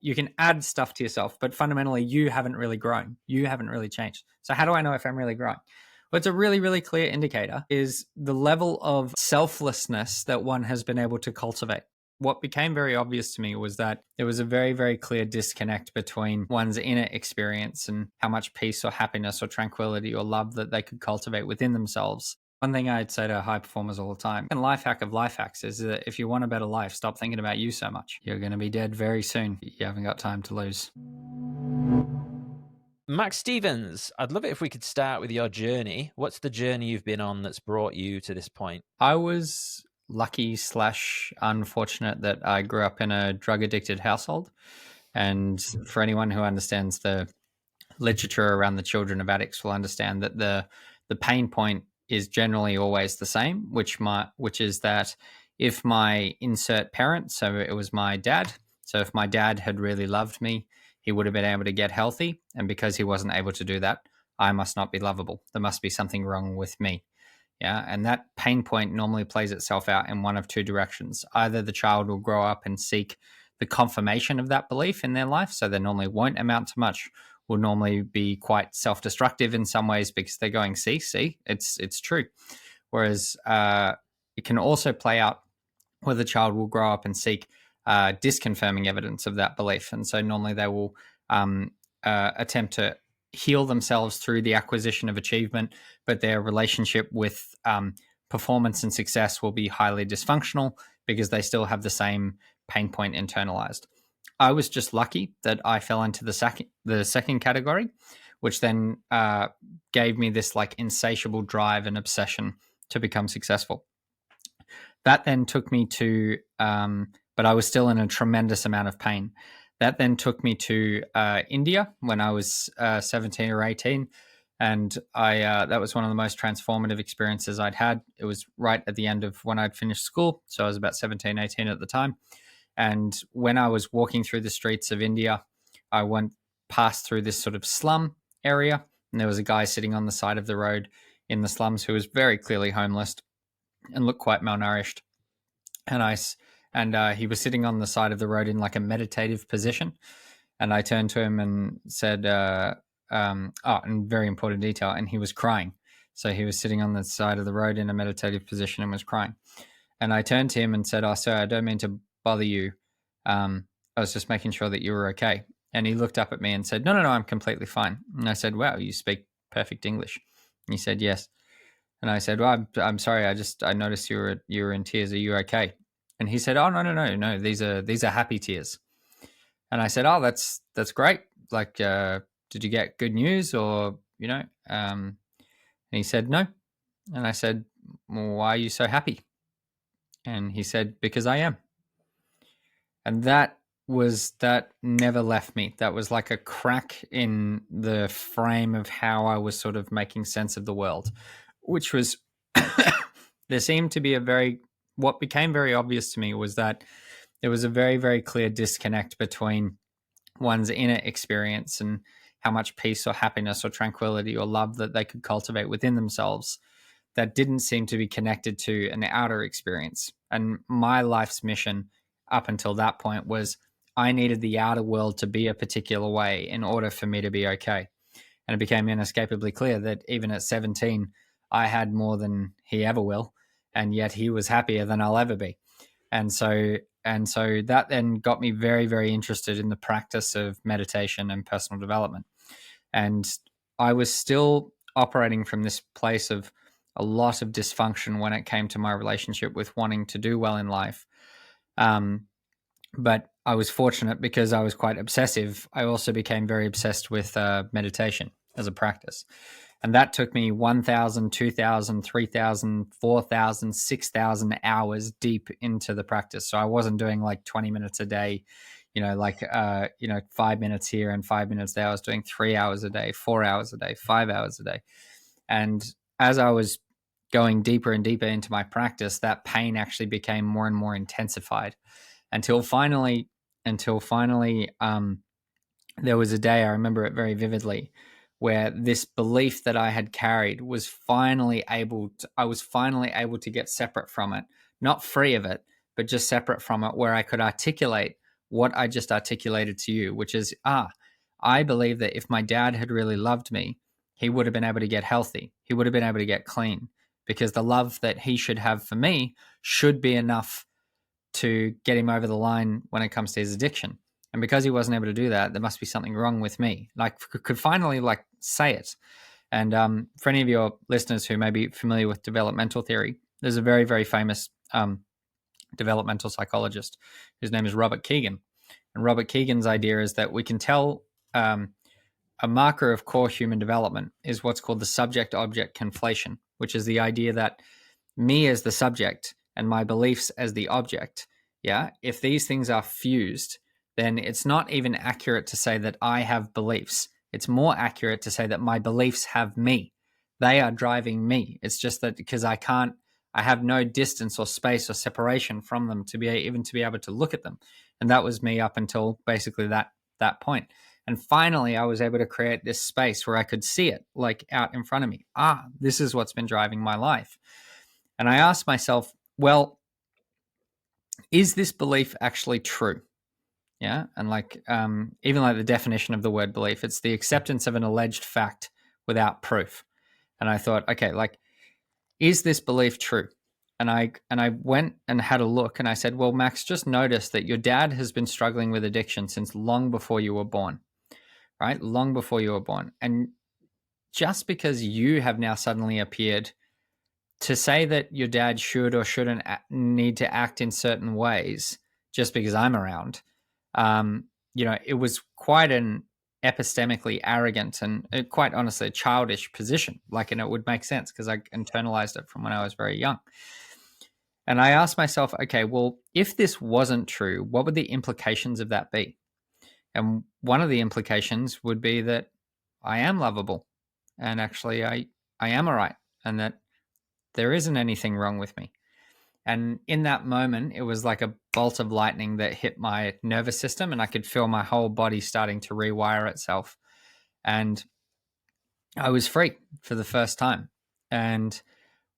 you can add stuff to yourself, but fundamentally you haven't really grown. You haven't really changed. So how do I know if I'm really growing? Well, it's a really, really clear indicator is the level of selflessness that one has been able to cultivate. What became very obvious to me was that there was a very, very clear disconnect between one's inner experience and how much peace or happiness or tranquility or love that they could cultivate within themselves. One thing I'd say to high performers all the time, and life hack of life hacks, is that if you want a better life, stop thinking about you so much. You're going to be dead very soon. You haven't got time to lose. Max Stevens, I'd love it if we could start with your journey. What's the journey you've been on that's brought you to this point? I was lucky / unfortunate that I grew up in a drug-addicted household. And for anyone who understands the literature around the children of addicts will understand that the pain point is generally always the same, which is that if my insert parent, so it was my dad, so if my dad had really loved me, he would have been able to get healthy. And because he wasn't able to do that, I must not be lovable. There must be something wrong with me. Yeah. And that pain point normally plays itself out in one of two directions. Either the child will grow up and seek the confirmation of that belief in their life, so they normally won't amount to much, will normally be quite self-destructive in some ways because they're going, see, it's true. Whereas it can also play out where the child will grow up and seek disconfirming evidence of that belief. And so normally they will attempt to heal themselves through the acquisition of achievement, but their relationship with performance and success will be highly dysfunctional because they still have the same pain point internalized. I was just lucky that I fell into the second category, which then gave me this like insatiable drive and obsession to become successful. That then took me to, but I was still in a tremendous amount of pain. That then took me to India when I was 17 or 18. And that was one of the most transformative experiences I'd had. It was right at the end of when I'd finished school. So I was about 17, 18 at the time. And when I was walking through the streets of India, I went past through this sort of slum area. And there was a guy sitting on the side of the road in the slums who was very clearly homeless and looked quite malnourished. And he was sitting on the side of the road in like a meditative position. And I turned to him and said, and very important detail, and he was crying. So he was sitting on the side of the road in a meditative position and was crying. And I turned to him and said, sir, I don't mean to bother you. I was just making sure that you were okay. And he looked up at me and said, no, I'm completely fine. And I said, wow, you speak perfect English. And he said, yes. And I said, well, I'm sorry. I noticed you were in tears. Are you okay? And he said, oh, no. These are happy tears. And I said, oh, that's great. Like, did you get good news or, and he said, no. And I said, well, why are you so happy? And he said, because I am. And that never left me. That was like a crack in the frame of how I was sort of making sense of the world, which was, there seemed to be what became very obvious to me was that there was a very, very clear disconnect between one's inner experience and how much peace or happiness or tranquility or love that they could cultivate within themselves that didn't seem to be connected to an outer experience. And my life's mission up until that point was I needed the outer world to be a particular way in order for me to be okay. And it became inescapably clear that even at 17, I had more than he ever will, and yet he was happier than I'll ever be. And so that then got me very, very interested in the practice of meditation and personal development. And I was still operating from this place of a lot of dysfunction when it came to my relationship with wanting to do well in life. But I was fortunate because I was quite obsessive. I also became very obsessed with meditation as a practice. And that took me 1,000, 2,000, 3,000, 4,000, 6,000 hours deep into the practice. So I wasn't doing like 20 minutes a day, 5 minutes here and 5 minutes there. I was doing 3 hours a day, 4 hours a day, 5 hours a day. And as I was going deeper and deeper into my practice, that pain actually became more and more intensified until finally, there was a day, I remember it very vividly, where this belief that I had carried was finally able to get separate from it, not free of it, but just separate from it, where I could articulate what I just articulated to you, which is, I believe that if my dad had really loved me, he would have been able to get healthy. He would have been able to get clean, because the love that he should have for me should be enough to get him over the line when it comes to his addiction. And because he wasn't able to do that, there must be something wrong with me. Like, could finally like say it. And for any of your listeners who may be familiar with developmental theory, there's a very, very famous developmental psychologist whose name is Robert Kegan. And Robert Kegan's idea is that we can tell a marker of core human development is what's called the subject-object conflation, which is the idea that me as the subject and my beliefs as the object, if these things are fused, then it's not even accurate to say that I have beliefs. It's more accurate to say that my beliefs have me. They are driving me. It's just that because I have no distance or space or separation from them to be able to look at them. And that was me up until basically that point. And finally, I was able to create this space where I could see it like out in front of me. This is what's been driving my life. And I asked myself, well, is this belief actually true? Yeah. And like, even like the definition of the word belief, it's the acceptance of an alleged fact without proof. And I thought, okay, like, is this belief true? And I went and had a look, and I said, well, Max, just notice that your dad has been struggling with addiction since long before you were born, right? Long before you were born. And just because you have now suddenly appeared to say that your dad should or shouldn't need to act in certain ways just because I'm around, it was quite an epistemically arrogant and quite honestly a childish position. Like, and it would make sense because I internalized it from when I was very young. And I asked myself, okay, well, if this wasn't true, what would the implications of that be? And one of the implications would be that I am lovable, and actually I am all right, and that there isn't anything wrong with me. And in that moment, it was like a bolt of lightning that hit my nervous system, and I could feel my whole body starting to rewire itself. And I was free for the first time. And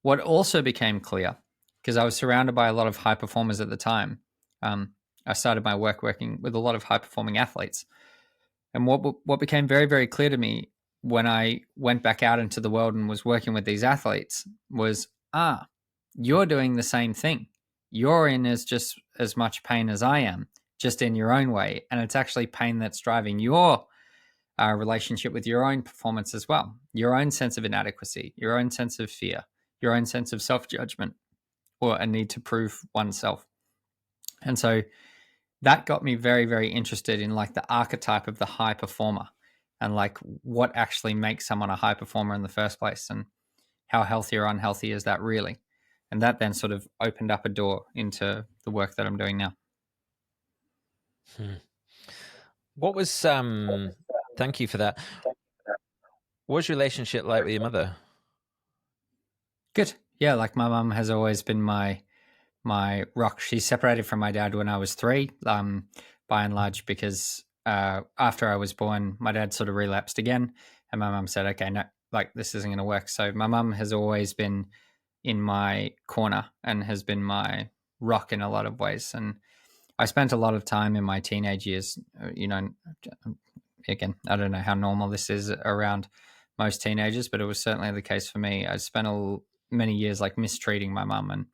what also became clear, because I was surrounded by a lot of high performers at the time, I started my work working with a lot of high performing athletes. And what became very, very clear to me when I went back out into the world and was working with these athletes was, you're doing the same thing. You're in just as much pain as I am, just in your own way. And it's actually pain that's driving your relationship with your own performance as well, your own sense of inadequacy, your own sense of fear, your own sense of self-judgment, or a need to prove oneself. And so that got me very, very interested in like the archetype of the high performer and like what actually makes someone a high performer in the first place, and how healthy or unhealthy is that really? And that then sort of opened up a door into the work that I'm doing now. What was thank you for that. What was your relationship like with your mother? Good. Yeah, like my mum has always been my rock. She separated from my dad when I was 3, by and large, because after I was born, my dad sort of relapsed again, and my mum said, okay, no, like this isn't going to work. So my mum has always been in my corner and has been my rock in a lot of ways. And I spent a lot of time in my teenage years, again, I don't know how normal this is around most teenagers, but it was certainly the case for me. I spent many years like mistreating my mum and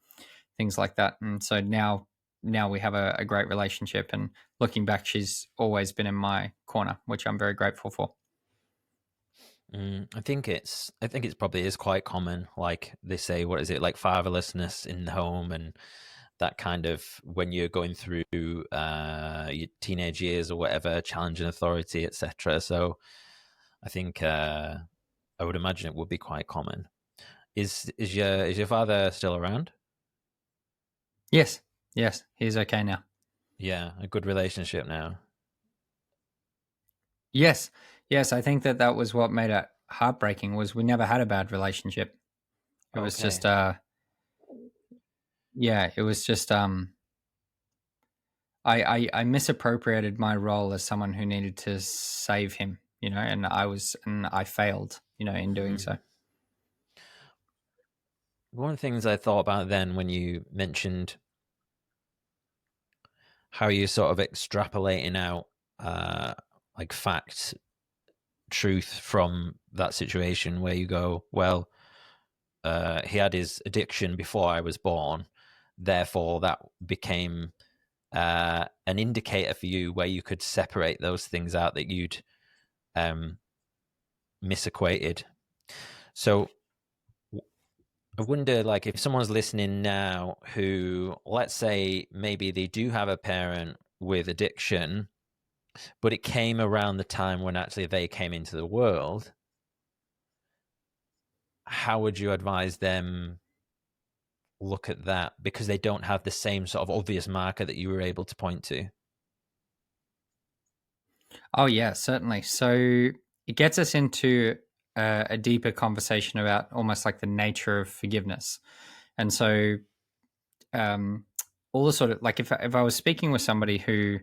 things like that. And so now we have a great relationship, and looking back, she's always been in my corner, which I'm very grateful for. I think it's probably is quite common. Like they say, what is it, like fatherlessness in the home, and that kind of when you're going through your teenage years or whatever, challenging authority, etc. So I think I would imagine it would be quite common. Is your father still around? Yes, he's okay now. Yeah, a good relationship now. Yes, I think that was what made it heartbreaking. Was we never had a bad relationship. It was just it was just I misappropriated my role as someone who needed to save him, and I failed, in doing so. One of the things I thought about then when you mentioned how you're sort of extrapolating out like fact, truth from that situation, where you go, well, he had his addiction before I was born, therefore that became an indicator for you where you could separate those things out that you'd misequated. So I wonder, like, if someone's listening now who, let's say, maybe they do have a parent with addiction, but it came around the time when actually they came into the world, how would you advise them look at that? Because they don't have the same sort of obvious marker that you were able to point to. Oh, yeah, certainly. So it gets us into a deeper conversation about almost like the nature of forgiveness. And so all the sort of, like, if I was speaking with somebody whose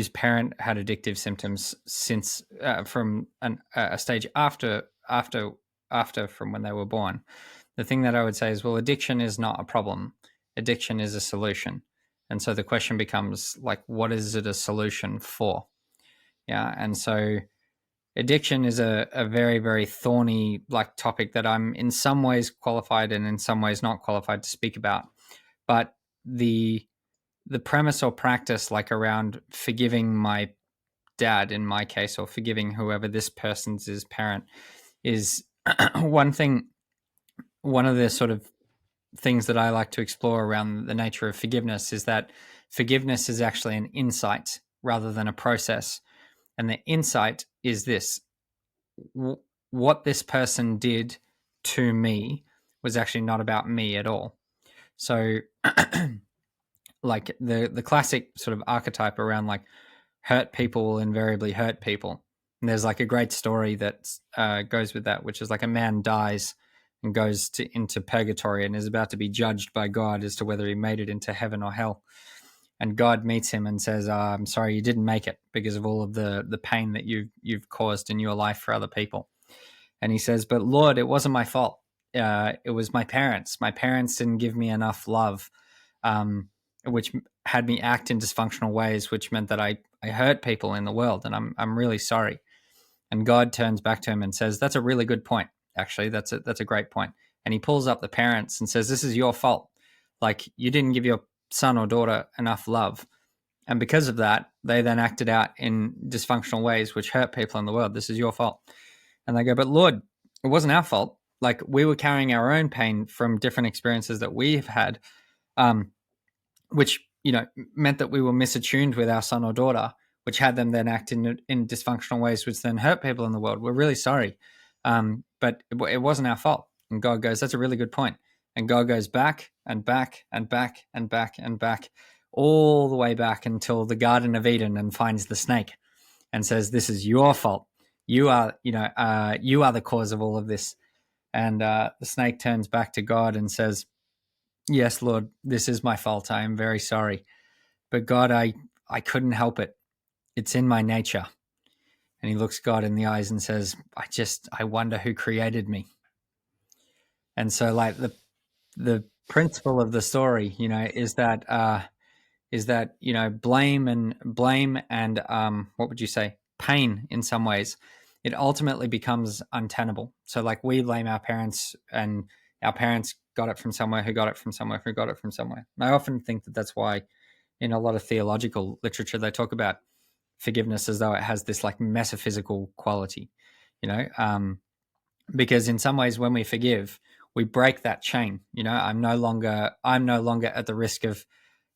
parent had addictive symptoms since from a stage after from when they were born, the thing that I would say is, well, addiction is not a problem. Addiction is a solution. And so the question becomes, like, what is it a solution for? Yeah. And so addiction is a very, very thorny like topic that I'm in some ways qualified and in some ways not qualified to speak about. But the premise or practice, like around forgiving my dad in my case, or forgiving whoever this person's is parent, is one thing. One of the sort of things that I like to explore around the nature of forgiveness is that forgiveness is actually an insight rather than a process. And the insight is this: what this person did to me was actually not about me at all. So like the classic sort of archetype around like hurt people will invariably hurt people. And there's like a great story that goes with that, which is like a man dies and goes into purgatory and is about to be judged by God as to whether he made it into heaven or hell. And God meets him and says, I'm sorry, you didn't make it because of all of the pain that you've caused in your life for other people. And he says, but Lord, it wasn't my fault. It was my parents. My parents didn't give me enough love, which had me act in dysfunctional ways, which meant that I hurt people in the world. And I'm really sorry. And God turns back to him and says, that's a really good point. Actually, that's a great point. And he pulls up the parents and says, this is your fault. Like, you didn't give your son or daughter enough love. And because of that, they then acted out in dysfunctional ways, which hurt people in the world. This is your fault. And they go, but Lord, it wasn't our fault. Like, we were carrying our own pain from different experiences that we've had, which, meant that we were misattuned with our son or daughter, which had them then act in dysfunctional ways, which then hurt people in the world. We're really sorry. But it wasn't our fault. And God goes, that's a really good point. And God goes back and back and back and back and back, all the way back until the Garden of Eden, and finds the snake and says, this is your fault. You are the cause of all of this. And the snake turns back to God and says, yes, Lord, this is my fault. I am very sorry. But God, I couldn't help it. It's in my nature. And he looks God in the eyes and says, I wonder who created me. And so, like, the principle of the story, is that blame and what would you say, pain in some ways, it ultimately becomes untenable. So, like, we blame our parents, and our parents got it from somewhere, who got it from somewhere, who got it from somewhere. And I often think that that's why in a lot of theological literature they talk about forgiveness as though it has this like metaphysical quality, because in some ways when we forgive, we break that chain. I'm no longer at the risk of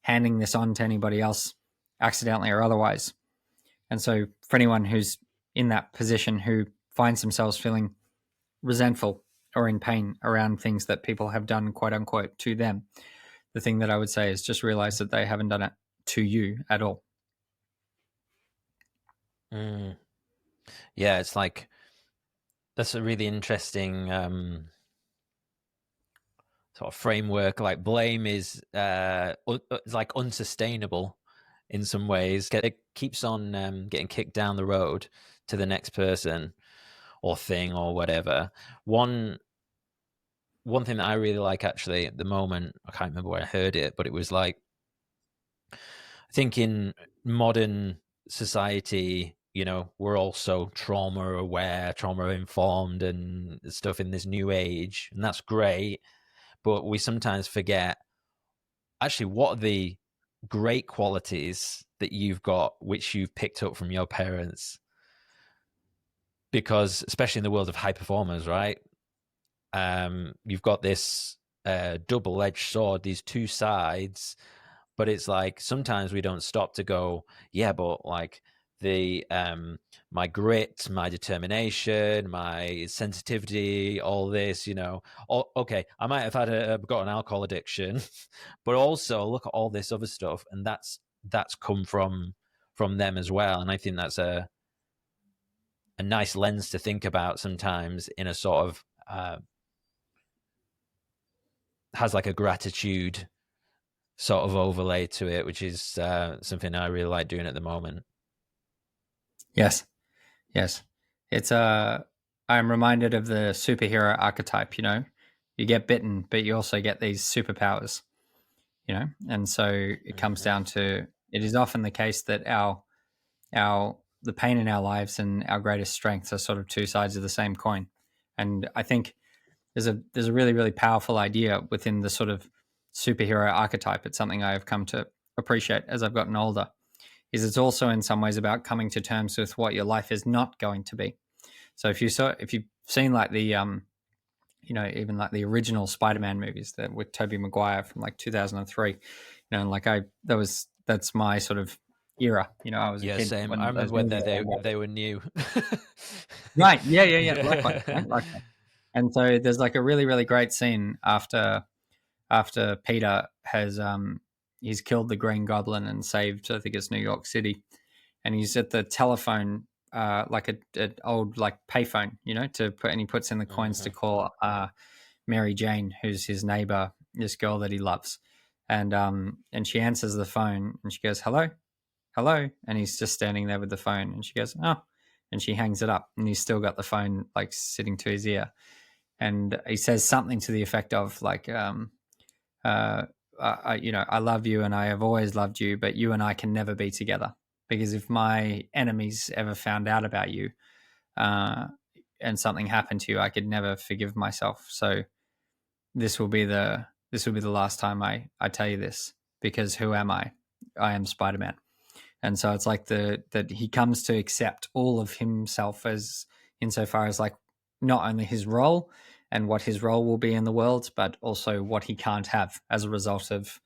handing this on to anybody else accidentally or otherwise. And so for anyone who's in that position, who finds themselves feeling resentful or in pain around things that people have done, quote unquote, to them, the thing that I would say is just realize that they haven't done it to you at all. Yeah, it's like, that's a really interesting sort of framework. Like, blame is like unsustainable in some ways. It keeps on getting kicked down the road to the next person or thing or whatever. One thing that I really like, actually, at the moment, I can't remember where I heard it, but it was like, I think in modern society, we're also trauma aware, trauma informed, and stuff in this new age, and that's great. But we sometimes forget actually what are the great qualities that you've got, which you've picked up from your parents. Because especially in the world of high performers, right? You've got this double-edged sword, these two sides, but it's like sometimes we don't stop to go, yeah, but like the my grit, my determination, my sensitivity, all this, okay, I might have got an alcohol addiction, but also look at all this other stuff, and that's come from them as well. And I think that's a nice lens to think about sometimes, in a sort of has like a gratitude sort of overlay to it, which is something I really like doing at the moment. Yes. It's I'm reminded of the superhero archetype, You get bitten, but you also get these superpowers, And so it comes down to, it is often the case that the pain in our lives and our greatest strengths are sort of two sides of the same coin. And I think there's a really, really powerful idea within the sort of superhero archetype. It's something I have come to appreciate as I've gotten older. Is it's also in some ways about coming to terms with what your life is not going to be. So if you've seen like the even like the original Spider-Man movies that with Tobey Maguire from like 2003, like that's my sort of era. I was a kid. Same. When I remember when they were new. Right. Yeah. Likewise. Right? Likewise. And so there's like a really, really great scene after Peter has he's killed the Green Goblin and saved, I think it's New York City, and he's at the telephone, like an old like payphone, to put, and he puts in the coins to call Mary Jane, who's his neighbor, this girl that he loves, and she answers the phone and she goes, hello, and he's just standing there with the phone, and she goes, oh, and she hangs it up, and he's still got the phone like sitting to his ear, and he says something to the effect of like, I love you and I have always loved you, but you and I can never be together, because if my enemies ever found out about you, and something happened to you, I could never forgive myself. So this will be the last time I tell you this, because who am I? I am Spider-Man. And so it's like that he comes to accept all of himself as, insofar as like not only his role and what his role will be in the world, but also what he can't have as a result of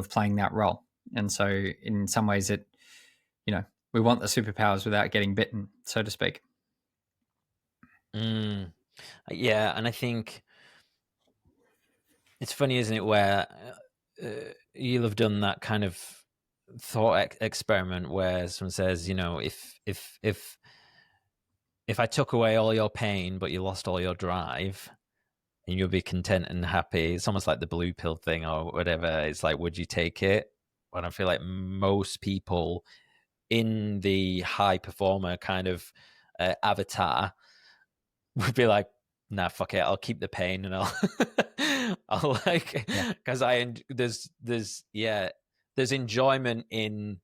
playing that role. And so in some ways we want the superpowers without getting bitten, so to speak. Yeah, and I think it's funny, isn't it, where you'll have done that kind of thought experiment where someone says, if I took away all your pain but you lost all your drive, and you'll be content and happy. It's almost like the blue pill thing or whatever. It's like, would you take it? And I feel like most people in the high performer kind of avatar would be like, nah, fuck it, I'll keep the pain, and I'll like, because there's enjoyment in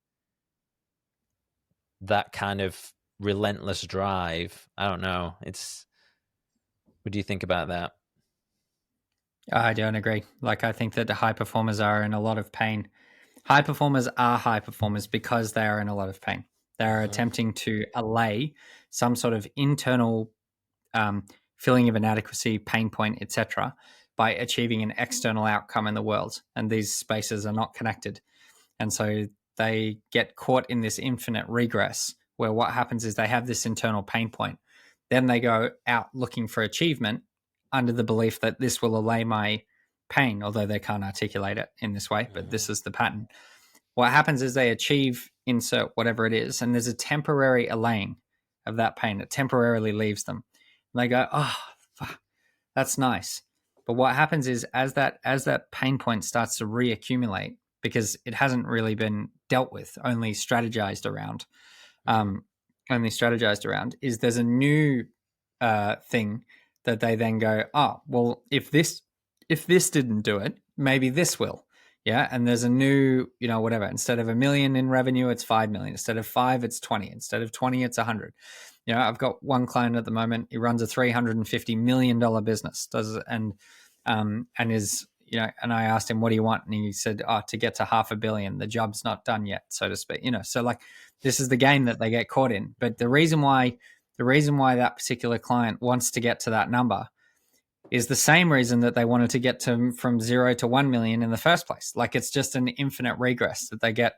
that kind of relentless drive. I don't know. What do you think about that? I don't agree. Like, I think that the high performers are in a lot of pain. High performers are high performers because they are in a lot of pain. They are attempting to allay some sort of internal feeling of inadequacy, pain point, etc., by achieving an external outcome in the world. And these spaces are not connected. And so they get caught in this infinite regress where what happens is they have this internal pain point. Then they go out looking for achievement under the belief that this will allay my pain, although they can't articulate it in this way, but this is the pattern. What happens is they achieve, insert whatever it is, and there's a temporary allaying of that pain. It temporarily leaves them. And they go, oh, fuck, that's nice. But what happens is as that pain point starts to reaccumulate, because it hasn't really been dealt with, only strategized around, is there's a new thing that they then go, oh, well, if this didn't do it, maybe this will, Yeah. And there's a new, whatever, instead of 1 million in revenue, it's 5 million. Instead of 5, it's 20. Instead of 20, it's 100. I've got one client at the moment. He runs a $350 million business, and is, and I asked him, what do you want? And he said, to get to 500 million. The job's not done yet, so to speak. So like, this is the game that they get caught in. But the reason why that particular client wants to get to that number is the same reason that they wanted to get from 0 to 1 million in the first place. Like, it's just an infinite regress that they get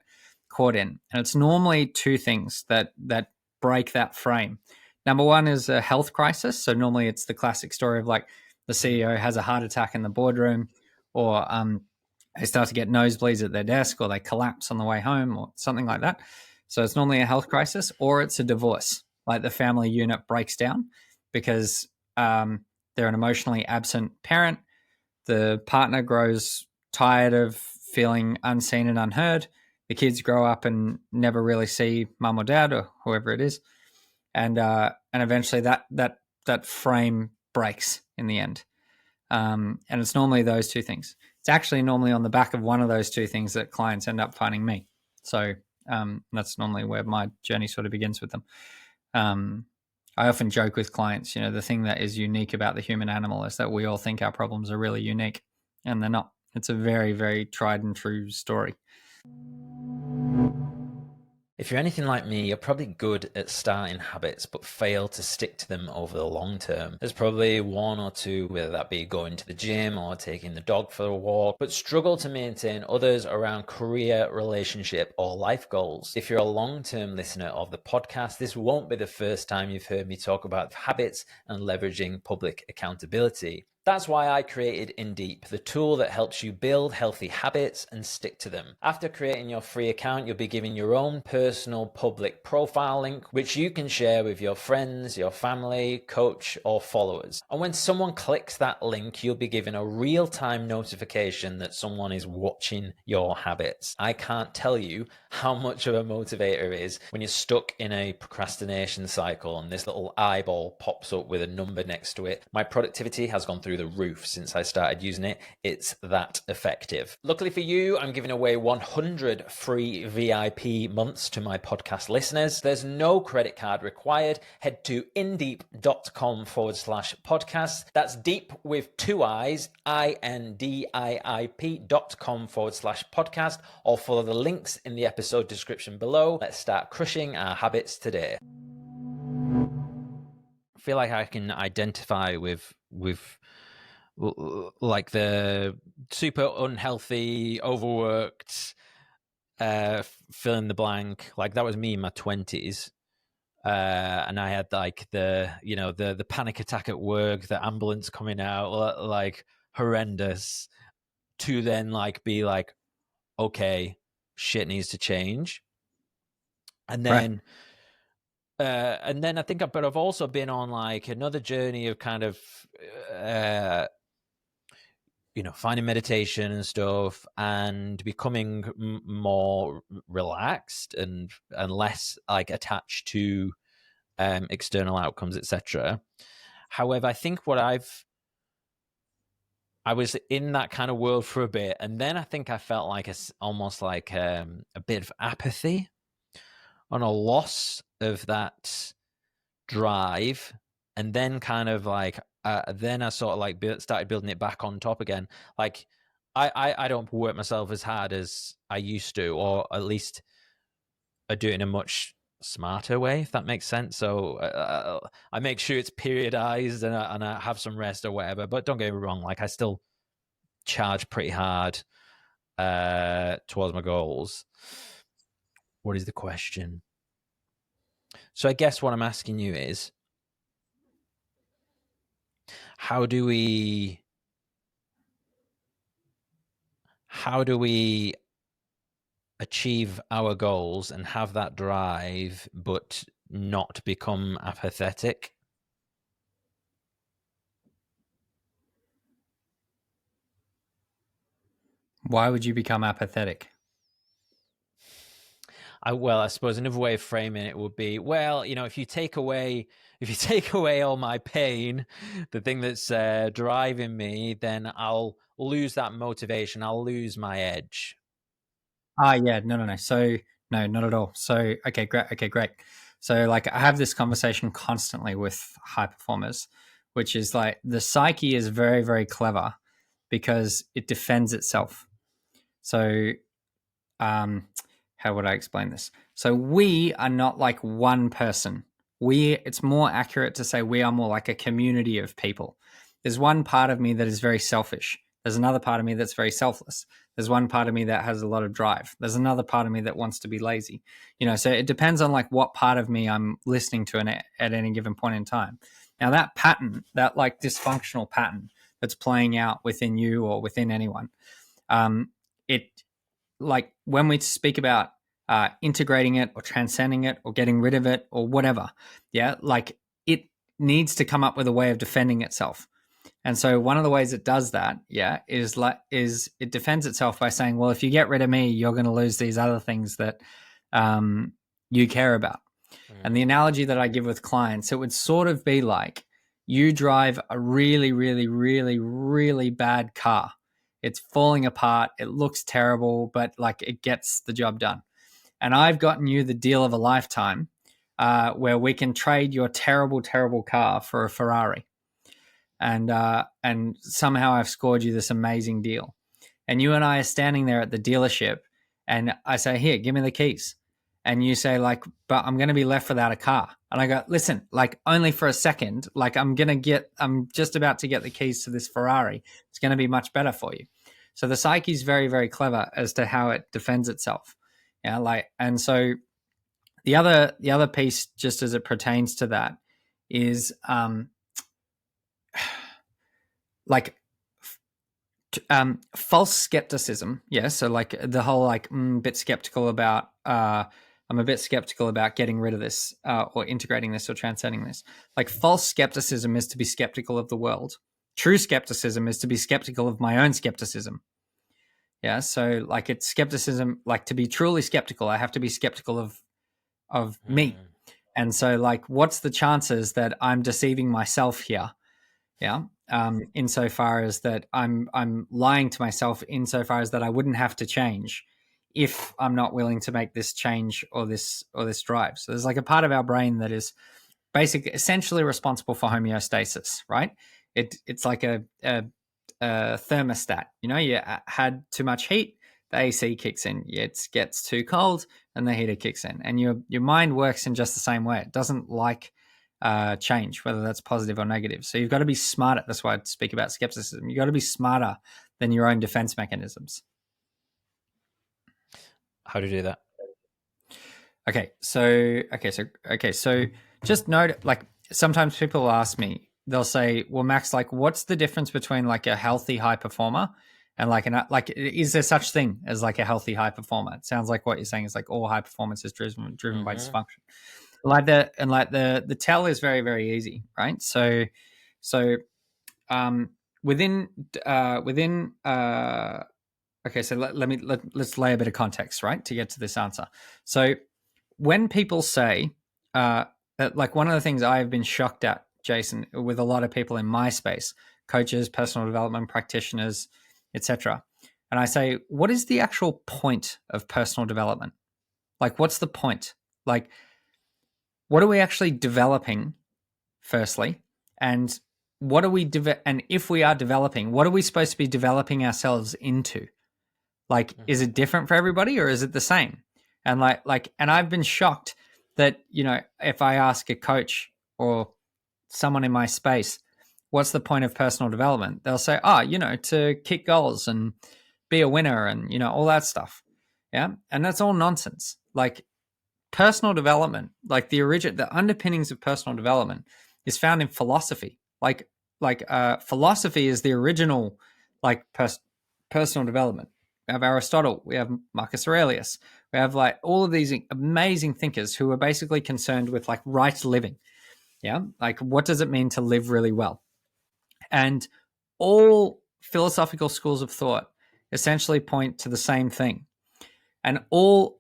caught in. And it's normally two things that break that frame. Number one is a health crisis. So normally it's the classic story of like the CEO has a heart attack in the boardroom, or they start to get nosebleeds at their desk, or they collapse on the way home, or something like that. So it's normally a health crisis, or it's a divorce. Like, the family unit breaks down because they're an emotionally absent parent. The partner grows tired of feeling unseen and unheard. The kids grow up and never really see mum or dad or whoever it is, and eventually that frame breaks in the end. And it's normally those two things. It's actually normally on the back of one of those two things that clients end up finding me. So that's normally where my journey sort of begins with them. I often joke with clients, the thing that is unique about the human animal is that we all think our problems are really unique, and they're not. It's a very, very tried and true story. If you're anything like me, you're probably good at starting habits, but fail to stick to them over the long term. There's probably one or two, whether that be going to the gym or taking the dog for a walk, but struggle to maintain others around career, relationship, or life goals. If you're a long-term listener of the podcast, this won't be the first time you've heard me talk about habits and leveraging public accountability. That's why I created indiip, the tool that helps you build healthy habits and stick to them. After creating your free account, you'll be given your own personal public profile link, which you can share with your friends, your family, coach, or followers. And when someone clicks that link, you'll be given a real-time notification that someone is watching your habits. I can't tell you how much of a motivator it is when you're stuck in a procrastination cycle and this little eyeball pops up with a number next to it. My productivity has gone through the roof since I started using it. It's that effective. Luckily for you, I'm giving away 100 free VIP months to my podcast listeners. There's no credit card required. Head to indiip.com/podcast. That's deep with 2 I's, indiip.com/podcast, or follow the links in the episode description below. Let's start crushing our habits today. I feel like I can identify with like the super unhealthy, overworked, fill in the blank. Like, that was me in my 20s. And I had like the panic attack at work, the ambulance coming out, like horrendous, to then like be like, okay, shit needs to change. And then I think I've also been on like another journey of kind of finding meditation and stuff, and becoming more relaxed and less like attached to external outcomes, etc. However, I think I was in that kind of world for a bit, and then I think I felt like almost like a bit of apathy, on a loss of that drive, and then kind of like then I sort of like started building it back on top again. Like, I don't work myself as hard as I used to, or at least I do it in a much smarter way, if that makes sense. So I make sure it's periodized, and I have some rest or whatever. But don't get me wrong, like, I still charge pretty hard towards my goals. What is the question? So I guess what I'm asking you is, how do we achieve our goals and have that drive, but not become apathetic? Why would you become apathetic? I suppose another way of framing it would be, well, if you take away all my pain, the thing that's driving me, then I'll lose that motivation. I'll lose my edge. Yeah, no. So no, not at all. So okay, great. Okay, great. So like I have this conversation constantly with high performers, which is like the psyche is very, very clever because it defends itself. So how would I explain this? So we are not like one person. It's more accurate to say we are more like a community of people. There's one part of me that is very selfish. There's another part of me that's very selfless. There's one part of me that has a lot of drive. There's another part of me that wants to be lazy. So it depends on like what part of me I'm listening to at any given point in time. Now that pattern, that like dysfunctional pattern that's playing out within you or within anyone, it like when we speak about integrating it or transcending it or getting rid of it or whatever, like it needs to come up with a way of defending itself. And so one of the ways it does that, is it defends itself by saying, well, if you get rid of me, you're going to lose these other things that you care about. And the analogy that I give with clients, it would sort of be like you drive a really, really, really, really bad car. It's falling apart. It looks terrible, but like it gets the job done. And I've gotten you the deal of a lifetime where we can trade your terrible, terrible car for a Ferrari. And somehow I've scored you this amazing deal. And you and I are standing there at the dealership and I say, here, give me the keys. And you say like, but I'm going to be left without a car. And I go, listen, like only for a second, like I'm just about to get the keys to this Ferrari. It's going to be much better for you. So the psyche is very, very clever as to how it defends itself. And so the other piece, just as it pertains to that, is false skepticism. Yeah. So like the whole like bit skeptical about I'm a bit skeptical about getting rid of this or integrating this or transcending this. Like false skepticism is to be skeptical of the world. True skepticism is to be skeptical of my own skepticism. Yeah. So like it's skepticism, like to be truly skeptical, I have to be skeptical of me. And so like, what's the chances that I'm deceiving myself here? Yeah. Insofar as that I'm lying to myself insofar as that I wouldn't have to change if I'm not willing to make this change or this drive. So there's like a part of our brain that is essentially responsible for homeostasis, right? It's like a thermostat. You had too much heat, the AC kicks in. It gets too cold, and the heater kicks in. And your mind works in just the same way. It doesn't like change, whether that's positive or negative. So you've got to be smarter. That's why I speak about skepticism. You've got to be smarter than your own defense mechanisms. How do you do that? Okay, so just note, like sometimes people ask me, they'll say, well, Max, like what's the difference between like a healthy high performer and like is there such thing as like a healthy high performer? It sounds like what you're saying is like all high performance is driven by dysfunction. The tell is very, very easy, right? So within okay, so let's lay a bit of context, right, to get to this answer. So when people say that, like one of the things I've been shocked at, Jason, with a lot of people in my space, coaches, personal development practitioners, etc., and I say, what is the actual point of personal development? Like, what's the point? Like, what are we actually developing, firstly? And what are we and if we are developing, what are we supposed to be developing ourselves into? Like, is it different for everybody or is it the same? And and I've been shocked that, if I ask a coach or someone in my space, what's the point of personal development? They'll say, to kick goals and be a winner and, all that stuff. Yeah. And that's all nonsense. Like personal development, like the underpinnings of personal development is found in philosophy. Philosophy is the original, like personal development. We have Aristotle, we have Marcus Aurelius, we have like all of these amazing thinkers who are basically concerned with like right living. Yeah. Like what does it mean to live really well? And all philosophical schools of thought essentially point to the same thing. And all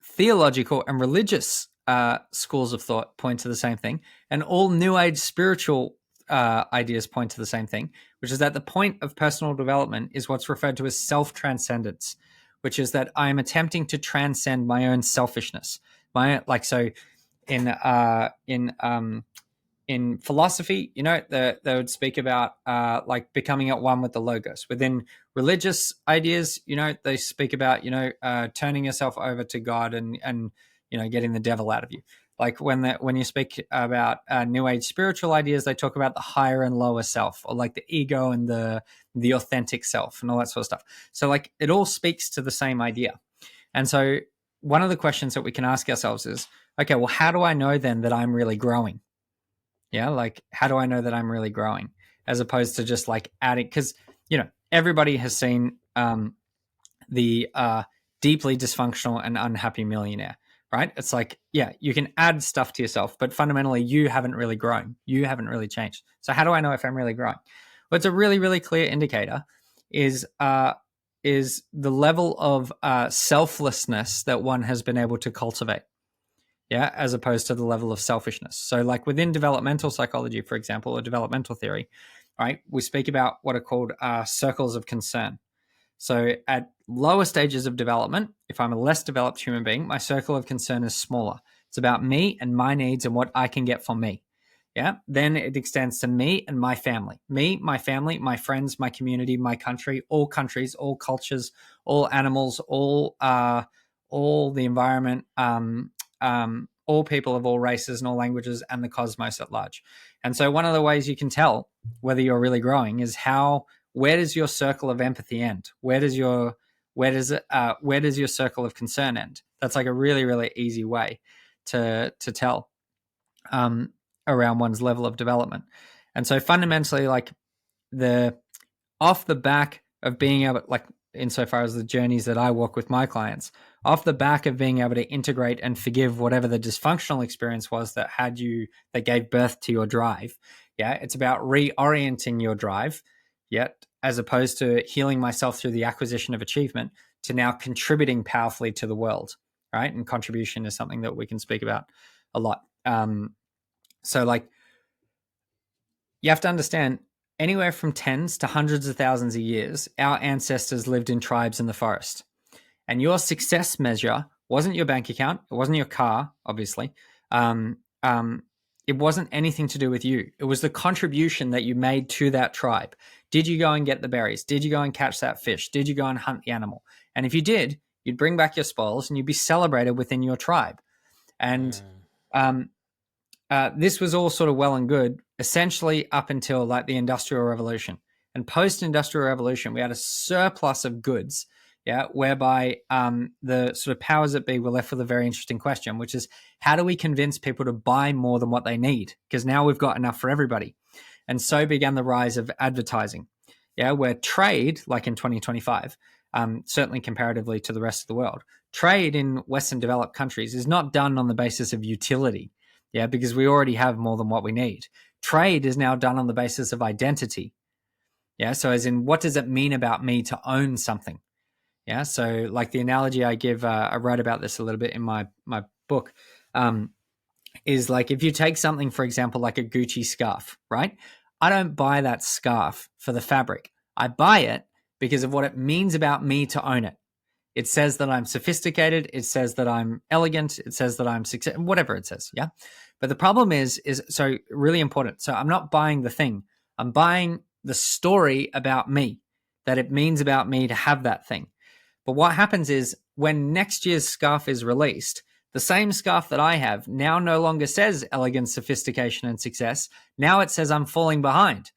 theological and religious schools of thought point to the same thing. And all New Age spiritual ideas point to the same thing, which is that the point of personal development is what's referred to as self-transcendence, which is that I'm attempting to transcend my own selfishness. In philosophy, they would speak about like becoming at one with the logos. Within religious ideas, they speak about turning yourself over to God and getting the devil out of you. Like when you speak about New Age spiritual ideas, they talk about the higher and lower self, or like the ego and the authentic self and all that sort of stuff. So like it all speaks to the same idea. And so one of the questions that we can ask ourselves is, okay, well, how do I know then that I'm really growing? Yeah, like how do I know that I'm really growing, as opposed to just like adding? Because everybody has seen the deeply dysfunctional and unhappy millionaire, right? It's like, yeah, you can add stuff to yourself, but fundamentally you haven't really grown. You haven't really changed. So how do I know if I'm really growing? Well, it's a really, really clear indicator is the level of selflessness that one has been able to cultivate. Yeah, as opposed to the level of selfishness. So like within developmental psychology, for example, or developmental theory, right, we speak about what are called circles of concern. So at lower stages of development, if I'm a less developed human being, my circle of concern is smaller. It's about me and my needs and what I can get from me. Yeah. Then it extends to me and my family. Me, my family, my friends, my community, my country, all countries, all cultures, all animals, all the environment, all people of all races and all languages, and the cosmos at large. And so one of the ways you can tell whether you're really growing is where does your circle of empathy end? Where does your circle of concern end? That's like a really, really easy way to tell around one's level of development. And so fundamentally, like off the back of being able, like insofar as the journeys that I walk with my clients, off the back of being able to integrate and forgive whatever the dysfunctional experience was that gave birth to your drive. Yeah. It's about reorienting your drive, yet as opposed to healing myself through the acquisition of achievement to now contributing powerfully to the world. Right. And contribution is something that we can speak about a lot. So like you have to understand, anywhere from tens to hundreds of thousands of years, our ancestors lived in tribes in the forest. And your success measure wasn't your bank account. It wasn't your car, obviously. It wasn't anything to do with you. It was the contribution that you made to that tribe. Did you go and get the berries? Did you go and catch that fish? Did you go and hunt the animal? And if you did, you'd bring back your spoils and you'd be celebrated within your tribe. And this was all sort of well and good, essentially up until like the Industrial Revolution. And post-Industrial Revolution, we had a surplus of goods, yeah, whereby the sort of powers that be were left with a very interesting question, which is how do we convince people to buy more than what they need? Because now we've got enough for everybody. And so began the rise of advertising, yeah, where trade, like in 2025, certainly comparatively to the rest of the world, trade in Western developed countries is not done on the basis of utility, yeah, because we already have more than what we need. Trade is now done on the basis of identity, yeah, so as in what does it mean about me to own something? Yeah, so like the analogy I give, I wrote about this a little bit in my book, is like if you take something, for example, like a Gucci scarf, right? I don't buy that scarf for the fabric. I buy it because of what it means about me to own it. It says that I'm sophisticated. It says that I'm elegant. It says that I'm successful, whatever it says, yeah? But the problem is so really important. So I'm not buying the thing. I'm buying the story about me, that it means about me to have that thing. But what happens is when next year's scarf is released, the same scarf that I have now no longer says elegance, sophistication, and success. Now it says I'm falling behind.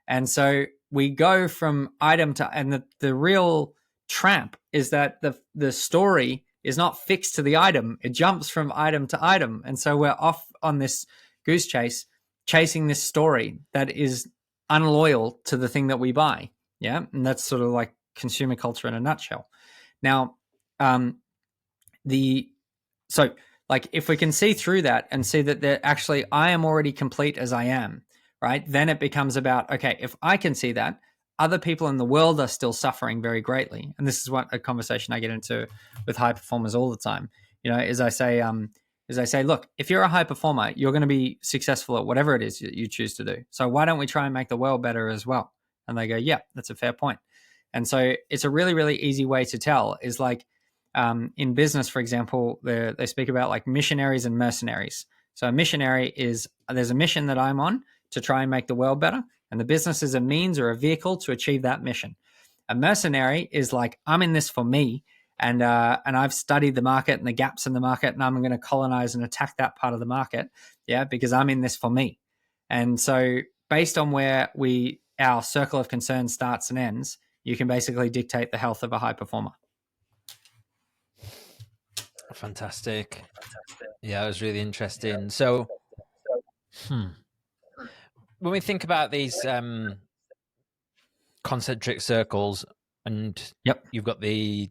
And so we go from item to, and the real trap is that the story is not fixed to the item. It jumps from item to item. And so we're off on this goose chase, chasing this story that is unloyal to the thing that we buy. Yeah. And that's sort of like consumer culture in a nutshell. Now, so like if we can see through that and see that actually I am already complete as I am, right? Then it becomes about, okay, if I can see that, other people in the world are still suffering very greatly. And this is what a conversation I get into with high performers all the time, is I say, is I say, look, if you're a high performer, you're going to be successful at whatever it is that you choose to do. So why don't we try and make the world better as well? And they go, yeah, that's a fair point. And so it's a really, really easy way to tell is like in business, for example, they speak about like missionaries and mercenaries. So a missionary is there's a mission that I'm on to try and make the world better. And the business is a means or a vehicle to achieve that mission. A mercenary is like, I'm in this for me. And I've studied the market and the gaps in the market, and I'm going to colonize and attack that part of the market, yeah, because I'm in this for me. And so based on where our circle of concern starts and ends, you can basically dictate the health of a high performer. Fantastic. Yeah, it was really interesting. So when we think about these concentric circles, and you've got the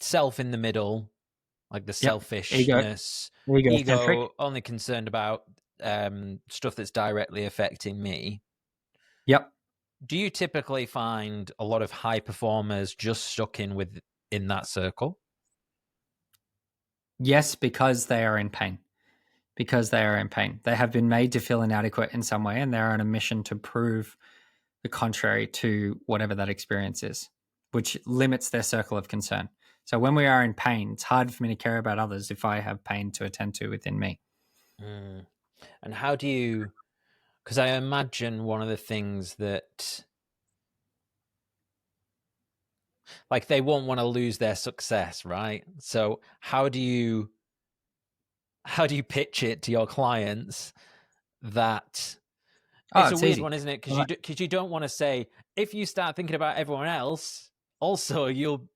self in the middle, like the selfishness, ego only concerned about stuff that's directly affecting me. Yep. Do you typically find a lot of high performers just stuck in that circle? Yes, because they are in pain. Because they are in pain. They have been made to feel inadequate in some way, and they're on a mission to prove the contrary to whatever that experience is, which limits their circle of concern. So when we are in pain, it's hard for me to care about others if I have pain to attend to within me. And how do you, because I imagine one of the things that, like, they won't want to lose their success, right? So how do you pitch it to your clients that it's a weird easy one, isn't it? Because you don't want to say, if you start thinking about everyone else, also you'll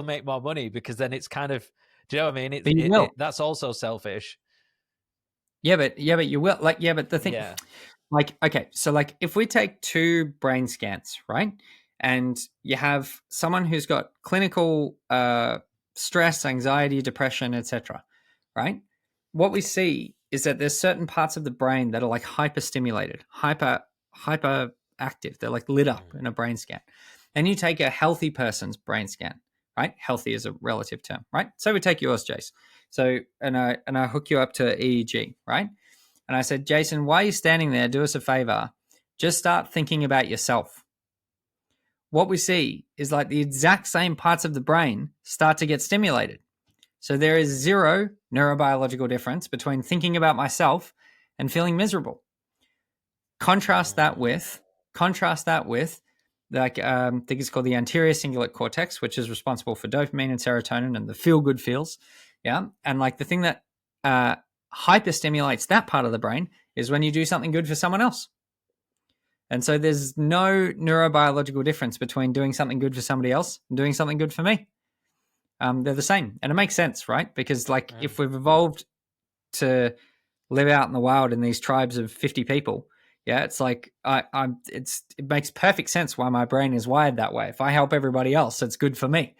make more money, because then it's kind of, do you know what I mean? That's also selfish. Yeah, but you will. Like, yeah, but the thing, like, okay, so like if we take 2 brain scans, right, and you have someone who's got clinical stress, anxiety, depression, etc., right? What we see is that there's certain parts of the brain that are like hyperstimulated, hyper active. They're like lit up in a brain scan. And you take a healthy person's brain scan, right? Healthy is a relative term, right? So we take yours, Jace. So and I hook you up to EEG, right? And I said, Jason, while you're standing there, do us a favor. Just start thinking about yourself. What we see is like the exact same parts of the brain start to get stimulated. So there is 0 neurobiological difference between thinking about myself and feeling miserable. Contrast that with like I think it's called the anterior cingulate cortex, which is responsible for dopamine and serotonin and the feel-good feels. Yeah. And like the thing that hyperstimulates that part of the brain is when you do something good for someone else. And so there's no neurobiological difference between doing something good for somebody else and doing something good for me. They're the same. And it makes sense, right? Because like if we've evolved to live out in the wild in these tribes of 50 people, yeah, it's like it makes perfect sense why my brain is wired that way. If I help everybody else, it's good for me.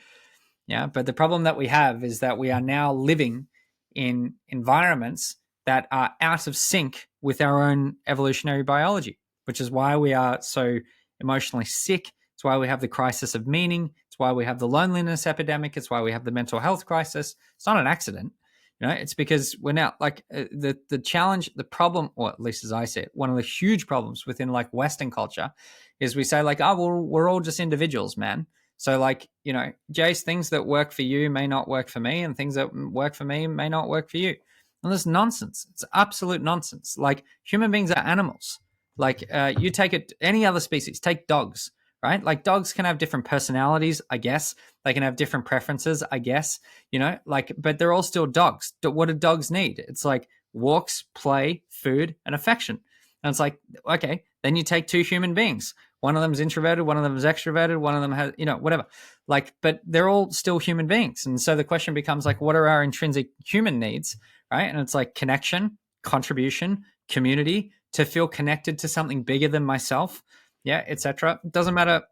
Yeah, but the problem that we have is that we are now living in environments that are out of sync with our own evolutionary biology, which is why we are so emotionally sick. It's why we have the crisis of meaning. It's why we have the loneliness epidemic. It's why we have the mental health crisis. It's not an accident. You know, it's because we're now like the challenge, the problem, or at least as I see it, one of the huge problems within like Western culture is we say like, oh, well, we're all just individuals, man. So like, you know, Jace, things that work for you may not work for me, and things that work for me may not work for you. And that's nonsense. It's absolute nonsense. Like human beings are animals. Like you take it, any other species, take dogs, right? Like dogs can have different personalities, I guess. They can have different preferences, I guess, you know, like, but they're all still dogs. What do dogs need? It's like walks, play, food, and affection. And it's like, okay, then you take 2 human beings. One of them's introverted, one of them is extroverted, one of them has, you know, whatever. Like, but they're all still human beings. And so the question becomes like, what are our intrinsic human needs, right? And it's like connection, contribution, community, to feel connected to something bigger than myself, yeah, etc. It doesn't matter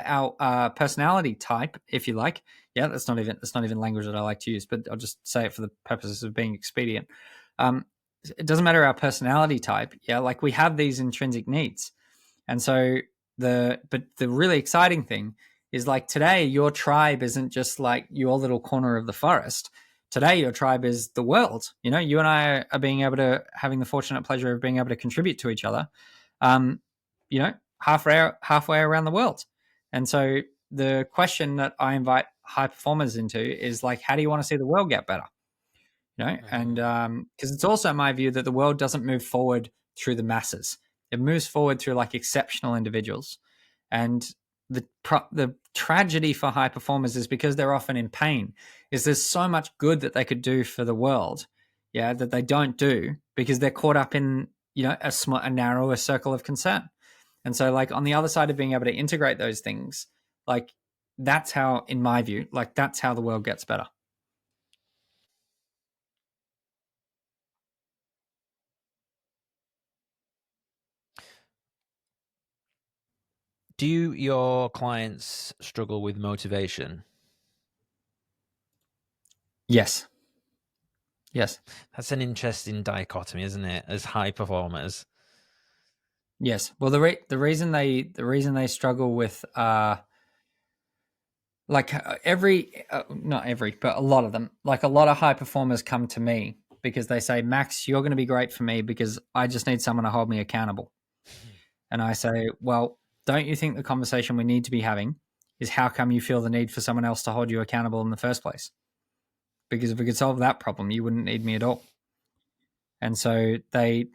our personality type, if you like. Yeah, that's not even language that I like to use, but I'll just say it for the purposes of being expedient. It doesn't matter our personality type. Yeah, like we have these intrinsic needs. And so the really exciting thing is like today, your tribe isn't just like your little corner of the forest. Today, your tribe is the world. You know, you and I are being able to having the fortunate pleasure of being able to contribute to each other. You know, halfway around the world. And so the question that I invite high performers into is like, how do you want to see the world get better? You know, and because it's also my view that the world doesn't move forward through the masses; it moves forward through like exceptional individuals. And the tragedy for high performers is because they're often in pain. Is there's so much good that they could do for the world, yeah, that they don't do because they're caught up in a narrower circle of concern. And so, like on the other side of being able to integrate those things, like that's how, in my view, like that's how the world gets better. Do your clients struggle with motivation? Yes. Yes. That's an interesting dichotomy, isn't it? As high performers. Yes. Well, the reason they struggle with not every, but a lot of them, like a lot of high performers come to me because they say, Max, you're going to be great for me because I just need someone to hold me accountable. And I say, well, don't you think the conversation we need to be having is how come you feel the need for someone else to hold you accountable in the first place? Because if we could solve that problem, you wouldn't need me at all. And so they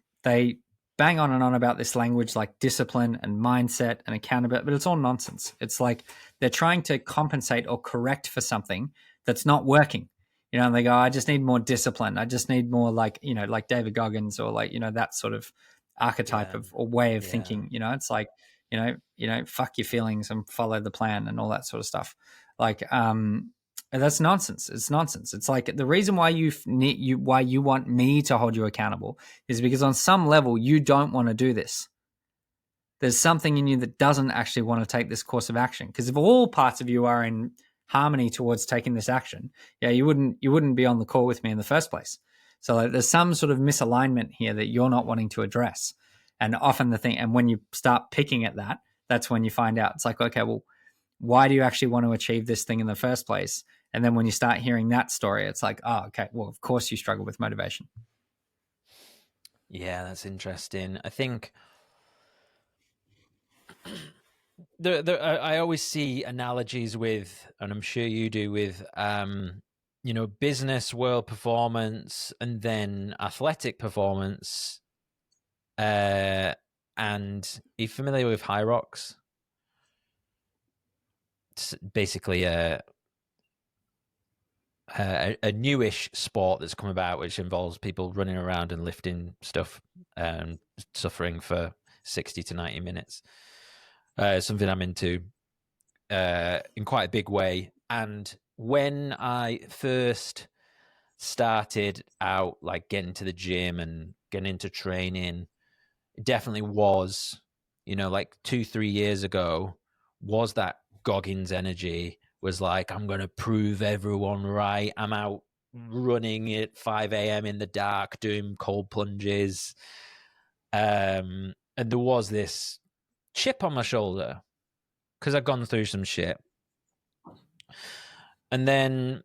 bang on and on about this language like discipline and mindset and accountability, but it's all nonsense. It's like they're trying to compensate or correct for something that's not working. You know, and they go, I just need more discipline. I just need more like, like David Goggins or like, that sort of archetype of or way of thinking. You know, it's like, fuck your feelings and follow the plan and all that sort of stuff. Like, that's nonsense. It's nonsense. It's like the reason why why you want me to hold you accountable is because on some level you don't want to do this. There's something in you that doesn't actually want to take this course of action. Because if all parts of you are in harmony towards taking this action, yeah, you wouldn't be on the call with me in the first place. So like, there's some sort of misalignment here that you're not wanting to address. And often and when you start picking at that, that's when you find out. It's like, okay, well, why do you actually want to achieve this thing in the first place? And then when you start hearing that story, it's like, oh, okay, well, of course you struggle with motivation. Yeah, that's interesting. I think I always see analogies with, and I'm sure you do, with business world performance and then athletic performance. And are you familiar with High Rocks? It's basically a newish sport that's come about, which involves people running around and lifting stuff and suffering for 60 to 90 minutes. Something I'm into in quite a big way. And when I first started out, like getting to the gym and getting into training, it definitely was, like 2-3 years ago, was that Goggins energy. Was like, I'm going to prove everyone right. I'm out running at 5 a.m. in the dark, doing cold plunges. And there was this chip on my shoulder because I'd gone through some shit. And then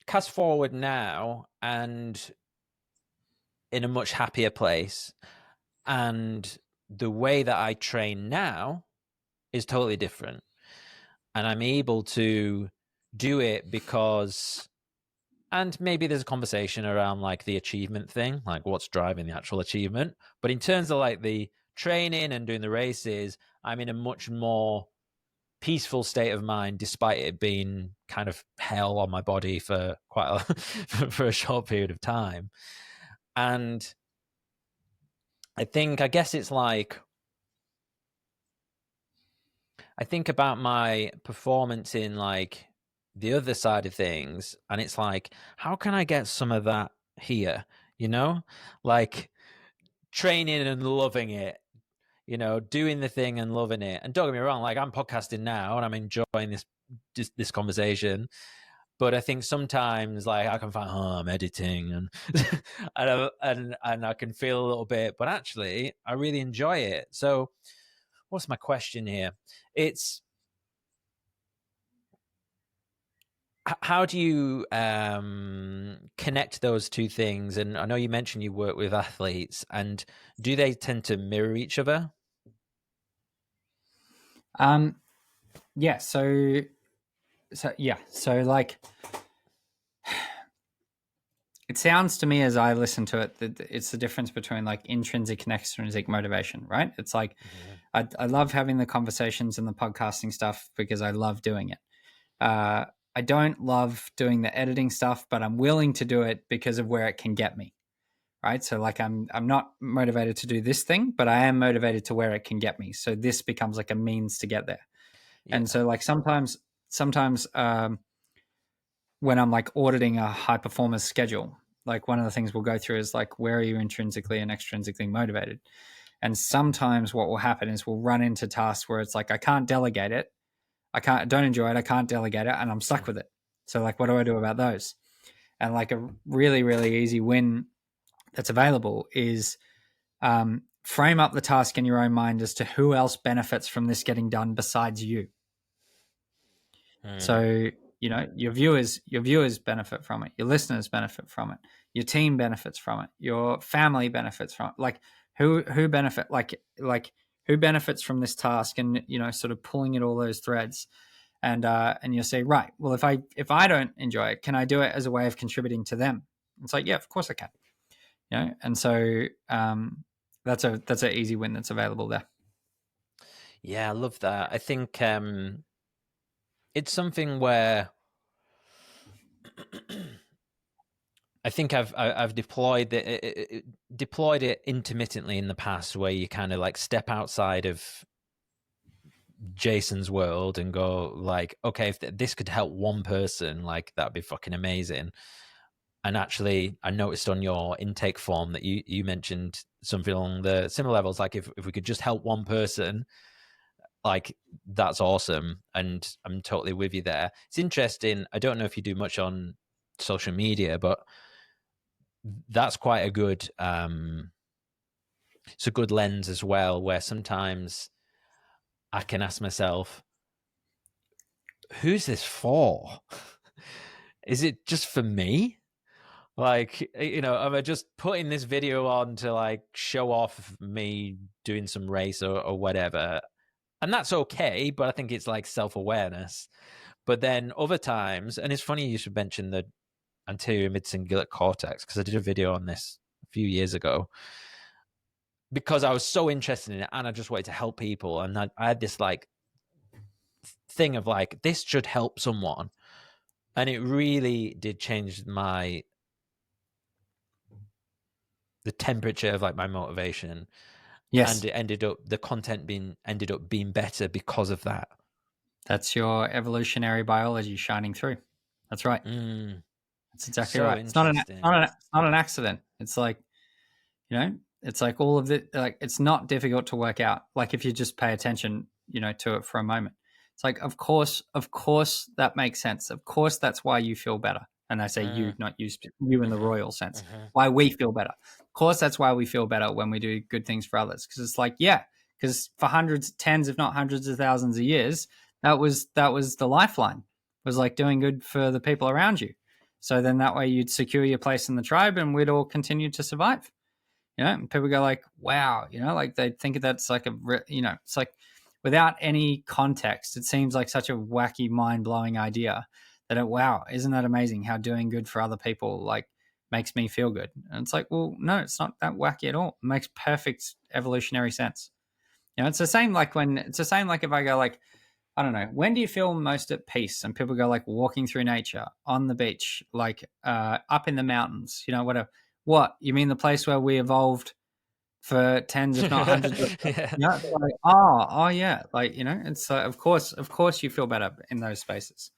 cast forward now and in a much happier place. And the way that I train now is totally different. And I'm able to do it because, and maybe there's a conversation around like the achievement thing, like what's driving the actual achievement. But in terms of like the training and doing the races, I'm in a much more peaceful state of mind, despite it being kind of hell on my body for for a short period of time. And I guess it's like, I think about my performance in like the other side of things, and it's like, how can I get some of that here? Like training and loving it, doing the thing and loving it. And don't get me wrong, like I'm podcasting now and I'm enjoying this conversation. But I think sometimes, like I can find, I'm editing and and I can feel a little bit, but actually, I really enjoy it. So, what's my question here? It's how do you connect those two things? And I know you mentioned you work with athletes, and do they tend to mirror each other? Yeah. So like, it sounds to me as I listen to it that it's the difference between like intrinsic and extrinsic motivation, right? It's like, I love having the conversations and the podcasting stuff because I love doing it. I don't love doing the editing stuff, but I'm willing to do it because of where it can get me, right? So like, I'm not motivated to do this thing, but I am motivated to where it can get me. So this becomes like a means to get there. Yeah. And so like sometimes when I'm like auditing a high performance schedule, like one of the things we'll go through is like, where are you intrinsically and extrinsically motivated? And sometimes what will happen is we'll run into tasks where it's like, I can't delegate it. I don't enjoy it. I can't delegate it, and I'm stuck with it. So like, what do I do about those? And like a really, really easy win that's available is frame up the task in your own mind as to who else benefits from this getting done besides you. So, you know, your viewers benefit from it, your listeners benefit from it, your team benefits from it, your family benefits from it. Like who benefit like who benefits from this task, and you know, sort of pulling at all those threads. And you'll say, right, well, if I don't enjoy it, can I do it as a way of contributing to them? It's like, yeah, of course I can. You know, and so that's an easy win that's available there. Yeah, I love that. I think it's something where I think I've deployed it intermittently in the past, where you kind of like step outside of Jason's world and go like, okay, if this could help one person, like that'd be fucking amazing. And actually, I noticed on your intake form that you mentioned something along the similar levels, like if we could just help one person, like that's awesome. And I'm totally with you there. It's interesting. I don't know if you do much on social media, but that's quite a good it's a good lens as well, where sometimes I can ask myself, who's this for? Is it just for me? Like, you know, am I just putting this video on to like show off me doing some race or whatever? And that's okay, but I think it's like self-awareness. But then other times, and it's funny you should mention the anterior mid-cingulate cortex, because I did a video on this a few years ago, because I was so interested in it and I just wanted to help people. And I had this like thing of like, this should help someone. And it really did change the temperature of like my motivation. Yes. And it the content ended up being better because of that. That's your evolutionary biology shining through. That's right. That's exactly so right. It's not an accident. It's like, you know, it's like all of it. Like, it's not difficult to work out. Like if you just pay attention, you know, to it for a moment. It's like, of course, that makes sense. Of course, that's why you feel better. And I say you, not you in the royal sense. Why we feel better. Of course, that's why we feel better when we do good things for others. Because it's like, yeah, because for hundreds, tens, if not hundreds of thousands of years, that was the lifeline. It was like doing good for the people around you. So then that way you'd secure your place in the tribe, and we'd all continue to survive. You know, and people go like, wow, you know, like they think that's like you know, it's like without any context, it seems like such a wacky, mind-blowing idea that, wow, isn't that amazing how doing good for other people like makes me feel good? And it's like, well, no, it's not that wacky at all. It makes perfect evolutionary sense. You know, it's the same like if I go like, I don't know, when do you feel most at peace? And people go like walking through nature, on the beach, like up in the mountains, you know, whatever. What, you mean the place where we evolved for tens, if not hundreds of yeah. yeah, like, oh yeah, like, you know, it's of course you feel better in those spaces.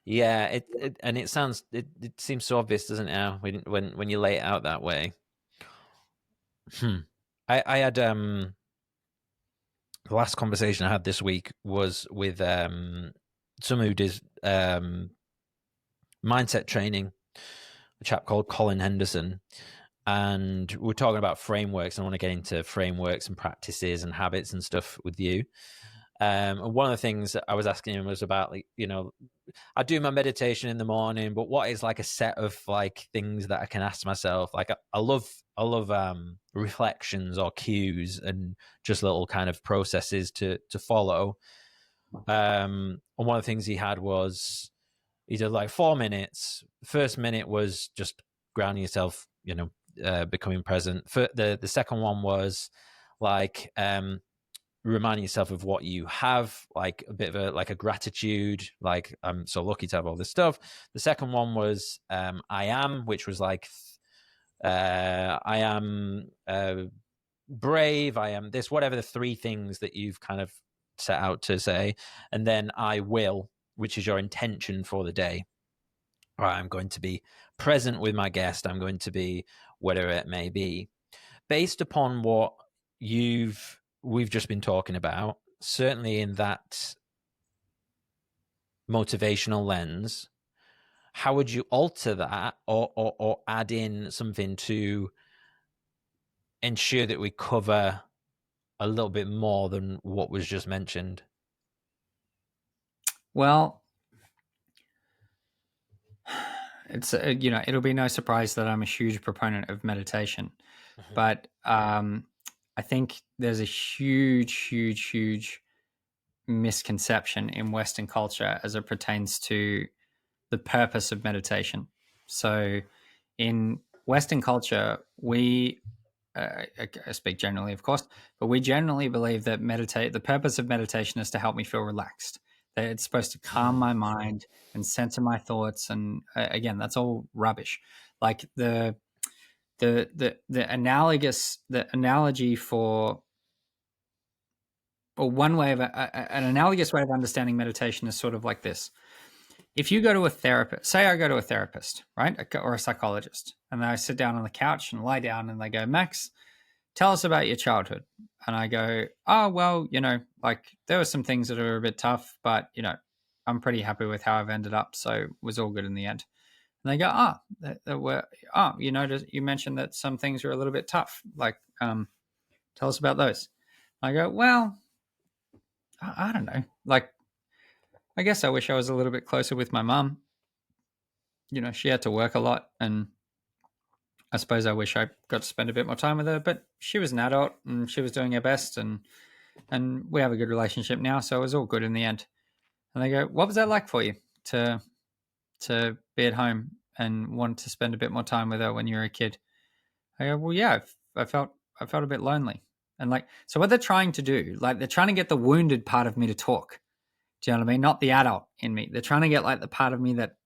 Yeah, it sounds it seems so obvious, doesn't it? Now when you lay it out that way. I had the last conversation I had this week was with someone who does mindset training, a chap called Colin Henderson, and we're talking about frameworks. I want to get into frameworks and practices and habits and stuff with you. And one of the things that I was asking him was about, like, you know, I do my meditation in the morning, but what is like a set of like things that I can ask myself? Like I love reflections or cues and just little kind of processes to follow. And one of the things he had was he did like 4 minutes. First minute was just grounding yourself, you know, becoming present. For the second one was like reminding yourself of what you have, like a bit of a gratitude, like I'm so lucky to have all this stuff. The second one was I am, which was like I am brave, I am this, whatever the 3 things that you've kind of set out to say. And then I will, which is your intention for the day. Or I'm going to be present with my guest, I'm going to be whatever it may be. Based upon what we've just been talking about, certainly in that motivational lens, how would you alter that or add in something to ensure that we cover a little bit more than what was just mentioned? Well, it's you know, it'll be no surprise that I'm a huge proponent of meditation, Mm-hmm. but I think there's a huge misconception in Western culture as it pertains to the purpose of meditation. So, in Western culture, we I speak generally, of course, but we generally believe that the purpose of meditation is to help me feel relaxed. That it's supposed to calm my mind and center my thoughts. And again, that's all rubbish. Like the analogy for, or one way of an analogous way of understanding meditation is sort of like this. If you go to a therapist, say I go to a therapist, right, or a psychologist, and I sit down on the couch and lie down, and they go, Max, tell us about your childhood. And I go, oh, well, you know, like there were some things that are a bit tough, but, you know, I'm pretty happy with how I've ended up. So it was all good in the end. And they go, you noticed, you mentioned that some things were a little bit tough. Like, tell us about those. I go, well, I don't know. Like, I guess I wish I was a little bit closer with my mum. You know, she had to work a lot, and I suppose I wish I got to spend a bit more time with her, but she was an adult and she was doing her best, and we have a good relationship now, so it was all good in the end. And they go, what was that like for you to be at home and want to spend a bit more time with her when you were a kid? I go, well, yeah, I felt a bit lonely. And like, so what they're trying to do, like they're trying to get the wounded part of me to talk. Do you know what I mean? Not the adult in me. They're trying to get like the part of me that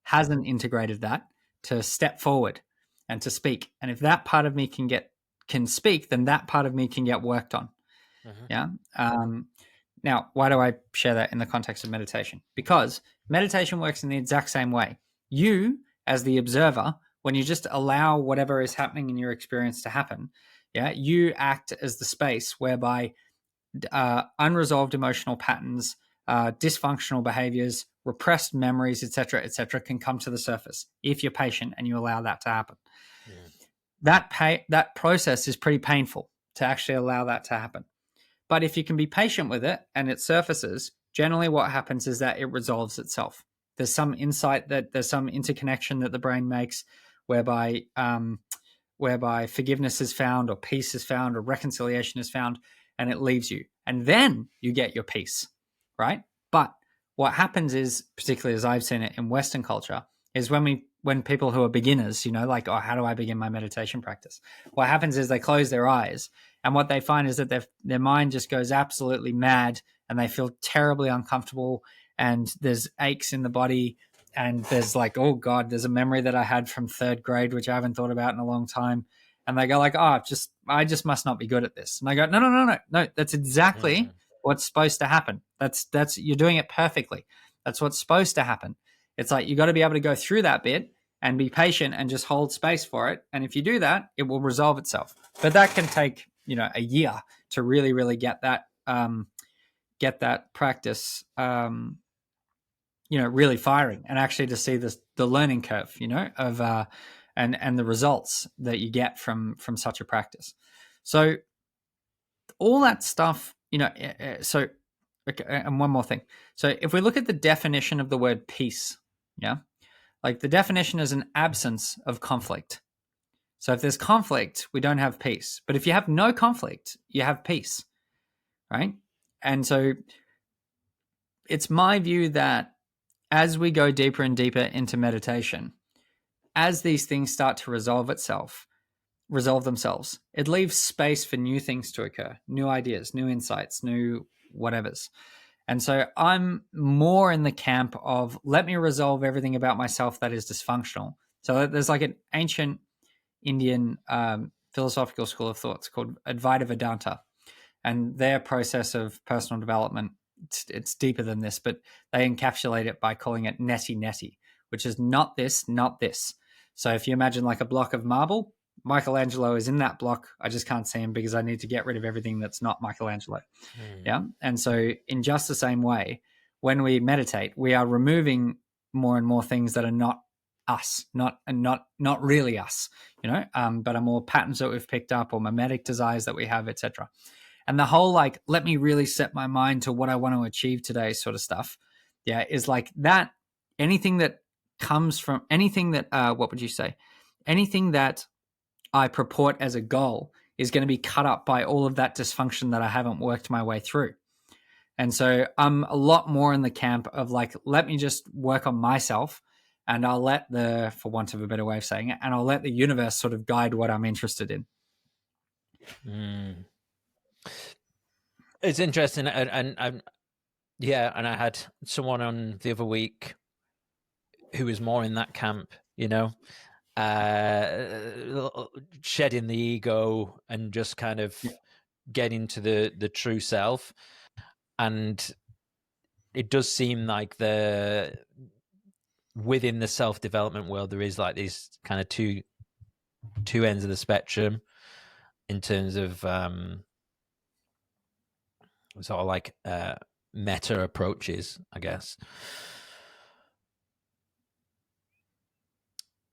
hasn't integrated that to step forward and to speak. And if that part of me can speak, then that part of me can get worked on. Yeah. Now, why do I share that in the context of meditation? Because meditation works in the exact same way. You, as the observer, when you just allow whatever is happening in your experience to happen, yeah, you act as the space whereby unresolved emotional patterns, dysfunctional behaviors, repressed memories, etc., can come to the surface if you're patient and you allow that to happen. That process is pretty painful to actually allow that to happen. But if you can be patient with it and it surfaces, generally what happens is that it resolves itself. There's some insight, that there's some interconnection that the brain makes whereby forgiveness is found, or peace is found, or reconciliation is found, and it leaves you. And then you get your peace, right? But what happens is, particularly as I've seen it in Western culture, is when people who are beginners, you know, like, oh, how do I begin my meditation practice? What happens is they close their eyes, and what they find is that their mind just goes absolutely mad, and they feel terribly uncomfortable, and there's aches in the body, and there's like, oh God, there's a memory that I had from 3rd grade, which I haven't thought about in a long time. And they go like, oh, I just must not be good at this. And I go, no, that's exactly what's supposed to happen. That's you're doing it perfectly. That's what's supposed to happen. It's like, you got to be able to go through that bit and be patient and just hold space for it. And if you do that, it will resolve itself. But that can take, you know, a year to really, really get that practice, you know, really firing, and actually to see the learning curve, you know, of and the results that you get from such a practice. So all that stuff so, okay, and one more thing. So if we look at the definition of the word peace, yeah, like the definition is an absence of conflict. So if there's conflict, we don't have peace. But if you have no conflict, you have peace, right? And so it's my view that as we go deeper and deeper into meditation, as these things start to resolve themselves, it leaves space for new things to occur, new ideas, new insights, new whatevers. And so I'm more in the camp of let me resolve everything about myself that is dysfunctional. So there's like an ancient Indian philosophical school of thoughts called Advaita Vedanta, and their process of personal development, it's deeper than this, but they encapsulate it by calling it neti neti, which is not this, not this. So if you imagine like a block of marble, Michelangelo is in that block. I just can't see him because I need to get rid of everything that's not Michelangelo. Yeah. And so in just the same way, when we meditate, we are removing more and more things that are not us, not really us, but are more patterns that we've picked up or mimetic desires that we have, etc. And the whole like, let me really set my mind to what I want to achieve today sort of stuff, yeah, is like that. Anything that comes from anything that, what would you say? Anything that I purport as a goal is going to be cut up by all of that dysfunction that I haven't worked my way through. And so I'm a lot more in the camp of like, let me just work on myself, and I'll let for want of a better way of saying it, and I'll let the universe sort of guide what I'm interested in. It's interesting. And yeah, and I had someone on the other week who was more in that camp, shedding the ego and just kind of getting to the true self. And it does seem like within the self-development world, there is like these kind of two ends of the spectrum in terms of sort of like meta approaches, I guess.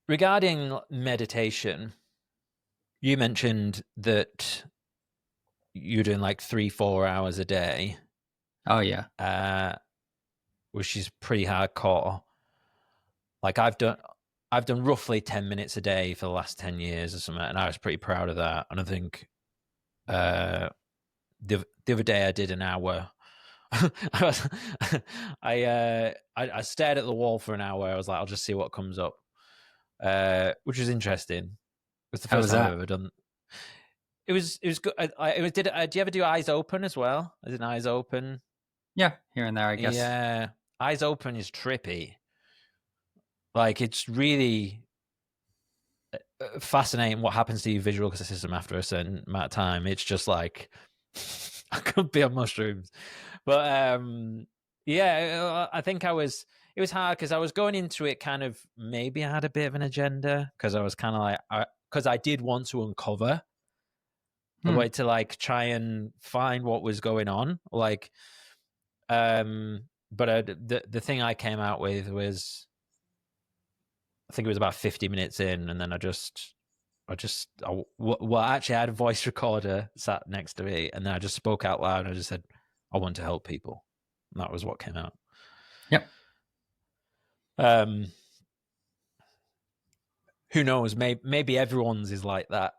Regarding meditation, you mentioned that you're doing like 3-4 hours a day. Oh yeah. Which is pretty hardcore. Like I've done roughly 10 minutes a day for the last 10 years or something, and I was pretty proud of that. And I think the other day I did an hour. I stared at the wall for an hour. I was like, I'll just see what comes up, which was interesting. It was the first time I've ever done. It was good. Do you ever do eyes open as well? As in eyes open? Yeah, here and there, I guess. Yeah, eyes open is trippy. Like, it's really fascinating what happens to your visual system after a certain amount of time. It's just like I could be on mushrooms. But yeah, I think it was hard because I was going into it kind of, maybe I had a bit of an agenda, because I was kind of like, because I did want to uncover a way to like try and find what was going on. Like, but the thing I came out with was, I think it was about 50 minutes in, and then I actually had a voice recorder sat next to me, and then I just spoke out loud, and I just said, I want to help people. And that was what came out. Yep. Who knows? Maybe everyone's is like that.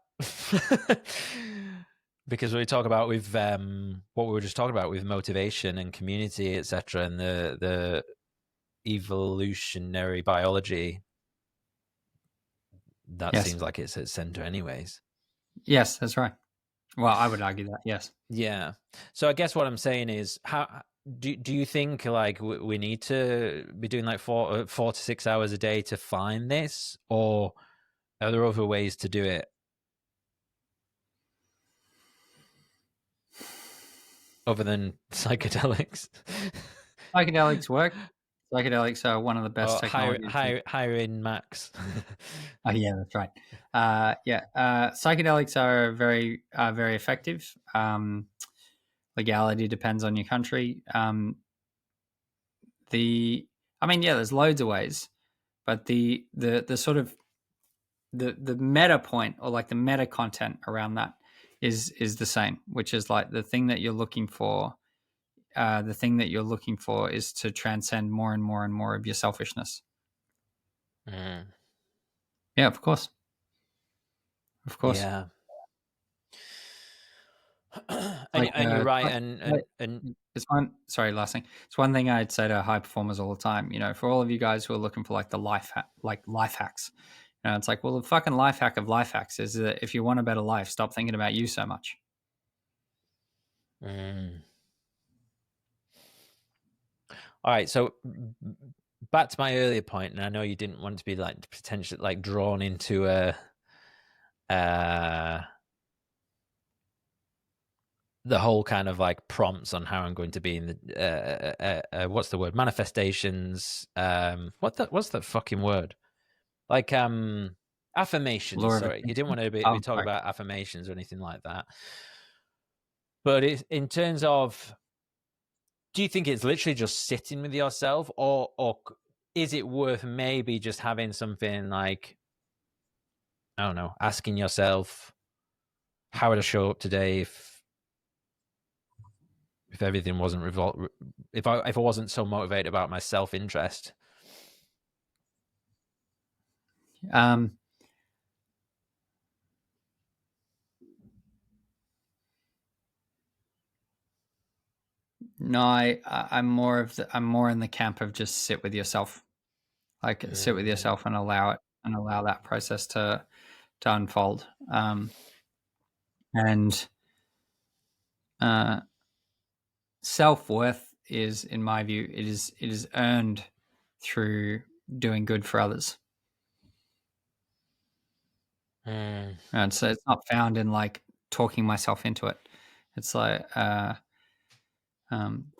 Because we talk about with what we were just talking about with motivation and community, etc., and the evolutionary biology, that seems like it's at center anyways. Yes, that's right. Well, I would argue that, yes. Yeah. So I guess what I'm saying is, how do you think like we need to be doing like 4 to 6 hours a day to find this, or are there other ways to do it other than psychedelics? Psychedelics work. Psychedelics are one of the best technologies. Hiring Max. Oh yeah, that's right. Psychedelics are very effective. Legality depends on your country. There's loads of ways, but the sort of the meta point, or like the meta content around that, is the same, which is like the thing that you're looking for. The thing that you're looking for is to transcend more and more and more of your selfishness. Mm. Yeah, of course. Of course. Yeah. Like, and you're right, and it's one. Sorry, last thing. It's one thing I'd say to high performers all the time. You know, for all of you guys who are looking for like the life hacks. You know, it's like, well, the fucking life hack of life hacks is that if you want a better life, stop thinking about you so much. Mm. All right, so back to my earlier point, and I know you didn't want to be like potentially like drawn into the whole kind of like prompts on how I'm going to be in the what's the word, manifestations, what's the fucking word, like affirmations. Sorry, you didn't want to be talking about affirmations or anything like that. But in terms of, do you think it's literally just sitting with yourself, or is it worth maybe just having something like, I don't know, asking yourself, how would I show up today if everything wasn't if I wasn't so motivated about my self-interest? No, I'm more in the camp of just sit with yourself, like sit with yourself and allow that process to unfold. And self-worth is, in my view, it is earned through doing good for others. And so it's not found in like talking myself into it. It's like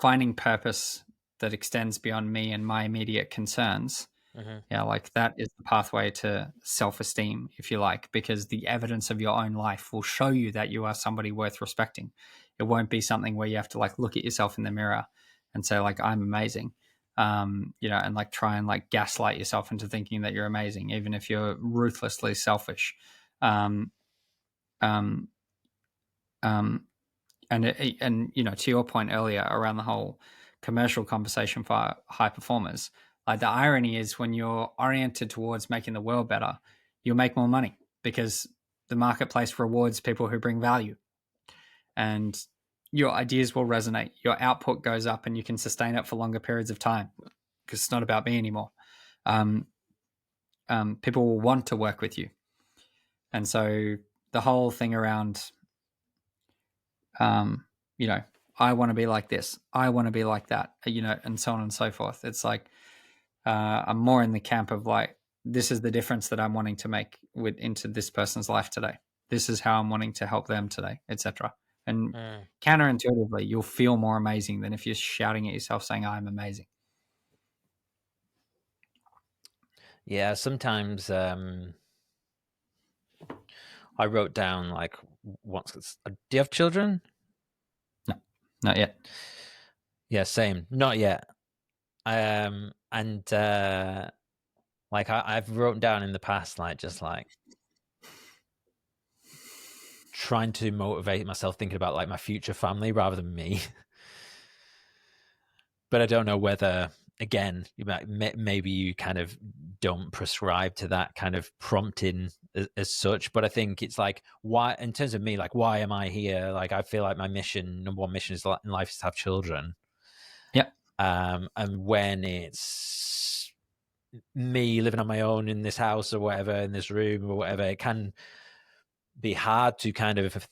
finding purpose that extends beyond me and my immediate concerns. Yeah, like that is the pathway to self-esteem, if you like, because the evidence of your own life will show you that you are somebody worth respecting. It won't be something where you have to like look at yourself in the mirror and say like, I'm amazing, you know, and like try and like gaslight yourself into thinking that you're amazing, even if you're ruthlessly selfish. Um, um, um, and you know, to your point earlier around the whole commercial conversation for high performers, like the irony is when you're oriented towards making the world better, you'll make more money because the marketplace rewards people who bring value, and your ideas will resonate, your output goes up, and you can sustain it for longer periods of time because it's not about me anymore. People will want to work with you, and so the whole thing around you know, I want to be like this, I want to be like that, you know, and so on and so forth. It's like I'm more in the camp of like, this is the difference that I'm wanting to make into this person's life today. This is how I'm wanting to help them today, etc. And counterintuitively, you'll feel more amazing than if you're shouting at yourself saying, I'm amazing. Yeah, sometimes I wrote down like once. Do you have children? No, not yet. Yeah, same. Not yet. And like I've written down in the past, like just like trying to motivate myself, thinking about like my future family rather than me. But I don't know whether, again, maybe you kind of don't prescribe to that kind of prompting as such. But I think it's like, why, in terms of me, like, why am I here? Like, I feel like my number one mission in life is to have children. Yep. And when it's me living on my own in this house or whatever, in this room or whatever, it can be hard to kind of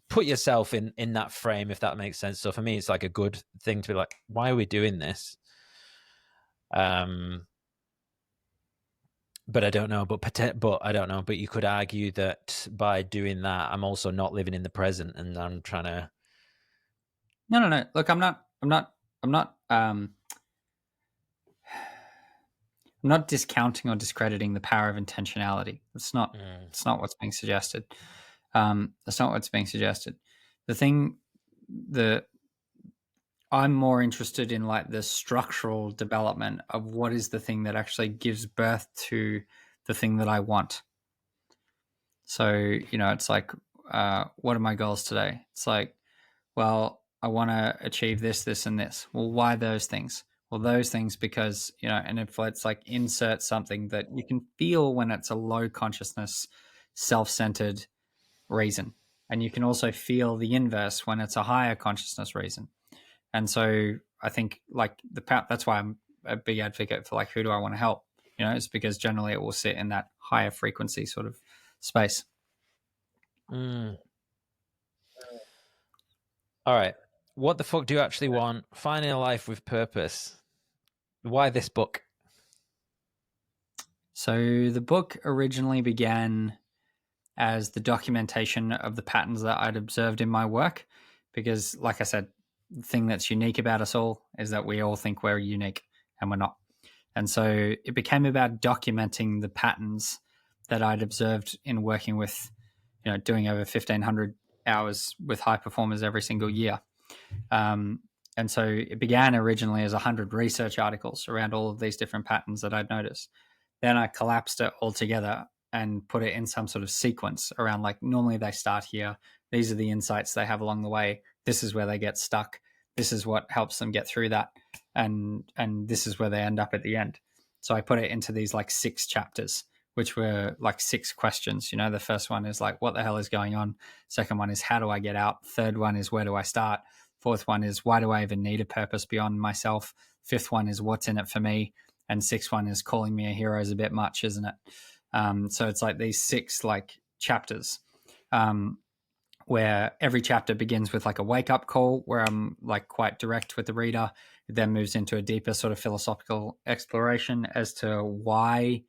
put yourself in that frame, if that makes sense. So for me, it's like a good thing to be like, why are we doing this? But I don't know. But I don't know. But you could argue that by doing that, I'm also not living in the present, and I'm trying to. No. Look, I'm not discounting or discrediting the power of intentionality. It's not what's being suggested. That's not what's being suggested. I'm more interested in like the structural development of what is the thing that actually gives birth to the thing that I want. So, you know, it's like what are my goals today? It's like, well, I want to achieve this, this, and this. Well, why those things? Well, those things because, and if it's like insert something that you can feel when it's a low consciousness, self-centered reason. And you can also feel the inverse when it's a higher consciousness reason. And so I think like that's why I'm a big advocate for like, who do I want to help? It's because generally it will sit in that higher frequency sort of space. Mm. All right. What the fuck do you actually want? Finding a life with purpose. Why this book? So the book originally began as the documentation of the patterns that I'd observed in my work. Because, like I said, the thing that's unique about us all is that we all think we're unique and we're not. And so it became about documenting the patterns that I'd observed in working with, doing over 1,500 hours with high performers every single year. And so it began originally as 100 research articles around all of these different patterns that I'd noticed. Then I collapsed it all together and put it in some sort of sequence around, like, normally they start here. These are the insights they have along the way. This is where they get stuck. This is what helps them get through that. And this is where they end up at the end. So I put it into these like 6 chapters, which were like 6 questions. The first one is like, what the hell is going on? Second one is, how do I get out? Third one is, where do I start? Fourth one is, why do I even need a purpose beyond myself? Fifth one is, what's in it for me? And sixth one is, calling me a hero is a bit much, isn't it? So it's like these 6 like chapters, where every chapter begins with like a wake up call where I'm like quite direct with the reader. It then moves into a deeper sort of philosophical exploration as to why,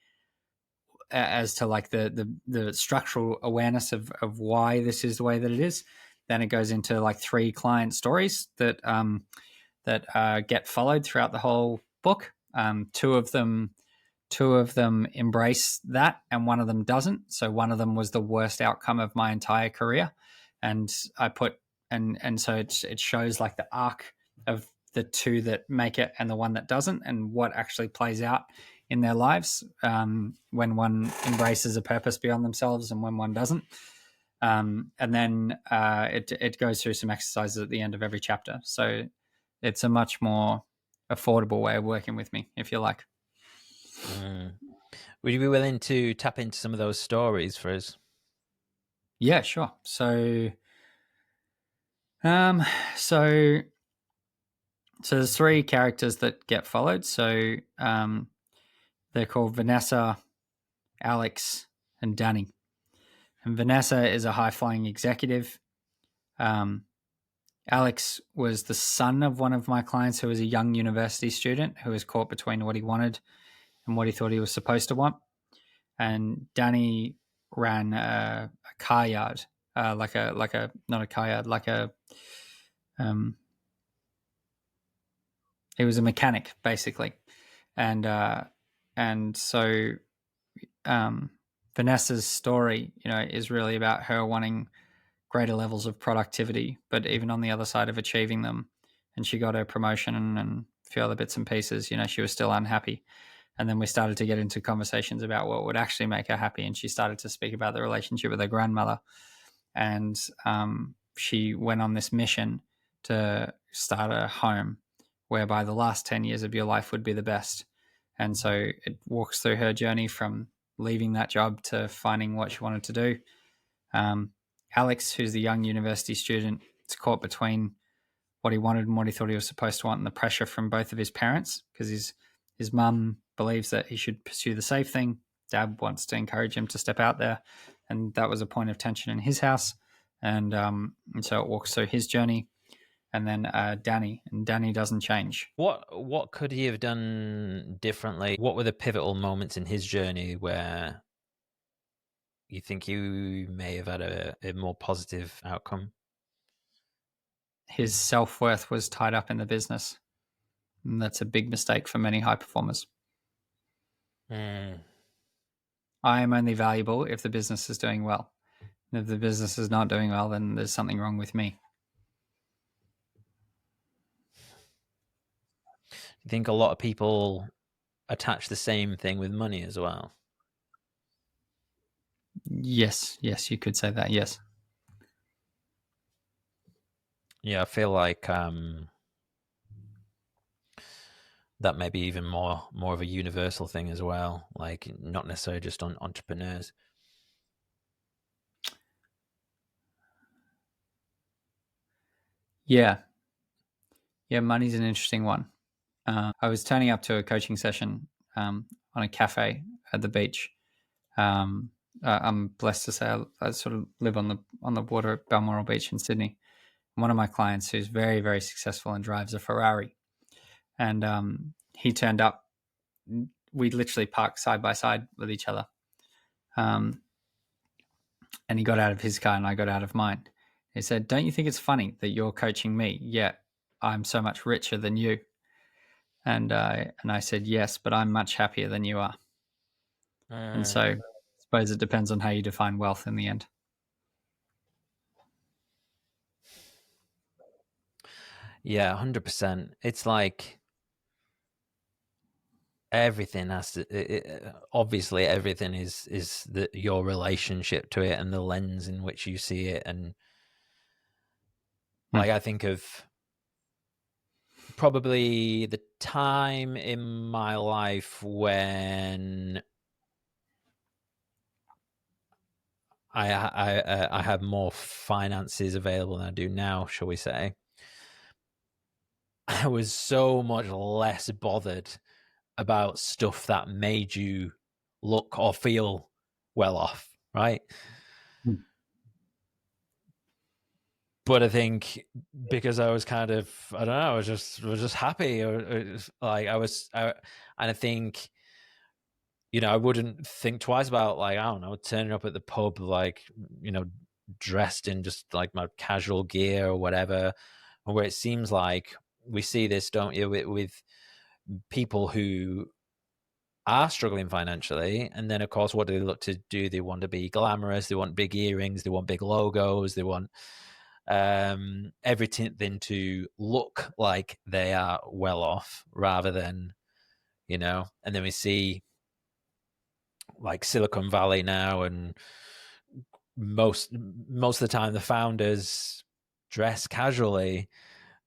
as to like the structural awareness of why this is the way that it is. Then it goes into like 3 client stories that get followed throughout the whole book. Two of them embrace that, and one of them doesn't. So one of them was the worst outcome of my entire career, and I put and so it shows like the arc of the 2 that make it and the one that doesn't, and what actually plays out in their lives when one embraces a purpose beyond themselves and when one doesn't. And then it goes through some exercises at the end of every chapter. So it's a much more affordable way of working with me, if you like. Would you be willing to tap into some of those stories for us? Yeah, sure. So so there's 3 characters that get followed. So they're called Vanessa, Alex, and Danny. And Vanessa is a high-flying executive. Alex was the son of one of my clients who was a young university student who was caught between what he wanted and what he thought he was supposed to want. And Danny ran a car yard, not a car yard, he was a mechanic basically. And so Vanessa's story, is really about her wanting greater levels of productivity, but even on the other side of achieving them, and she got her promotion and a few other bits and pieces, she was still unhappy. And then we started to get into conversations about what would actually make her happy, and she started to speak about the relationship with her grandmother. And she went on this mission to start a home whereby the last 10 years of your life would be the best. And so it walks through her journey from leaving that job to finding what she wanted to do. Alex, who's the young university student, is caught between what he wanted and what he thought he was supposed to want, and the pressure from both of his parents, because his mum believes that he should pursue the safe thing. Dad wants to encourage him to step out there, and that was a point of tension in his house. And so it walks through his journey. And then Danny doesn't change. What could he have done differently? What were the pivotal moments in his journey where you think you may have had a more positive outcome? His self-worth was tied up in the business. And that's a big mistake for many high performers. I am only valuable if the business is doing well. And if the business is not doing well, then there's something wrong with me. You think a lot of people attach the same thing with money as well? Yes, you could say that, yes. Yeah, I feel like that may be even more of a universal thing as well. Like not necessarily just on entrepreneurs. Yeah, yeah, money's an interesting one. I was turning up to a coaching session on a cafe at the beach. I'm blessed to say I sort of live on the water at Balmoral Beach in Sydney. One of my clients who's very, very successful and drives a Ferrari, and he turned up. We literally parked side by side with each other, um, and he got out of his car and I got out of mine. He said, "Don't you think it's funny that you're coaching me, yet I'm so much richer than you?" And I said, "Yes, but I'm much happier than you are." And so, I suppose it depends on how you define wealth in the end. Yeah, 100%. It's like everything has to. Obviously, everything is your relationship to it and the lens in which you see it. And like I think of probably the time in my life when I had more finances available than I do now, shall we say. I was so much less bothered about stuff that made you look or feel well off, right? Mm. But I think because I was kind of, I don't know, I was just happy, or like and I think, you know, I wouldn't think twice about, like, I don't know, turning up at the pub, like, you know, dressed in just like my casual gear or whatever. And where it seems like we see this, don't you, with people who are struggling financially, and then of course, what do they look to do? They want to be glamorous, they want big earrings, they want big logos, they want everything to look like they are well off, rather than, you know. And then we see like Silicon Valley now, and most of the time the founders dress casually.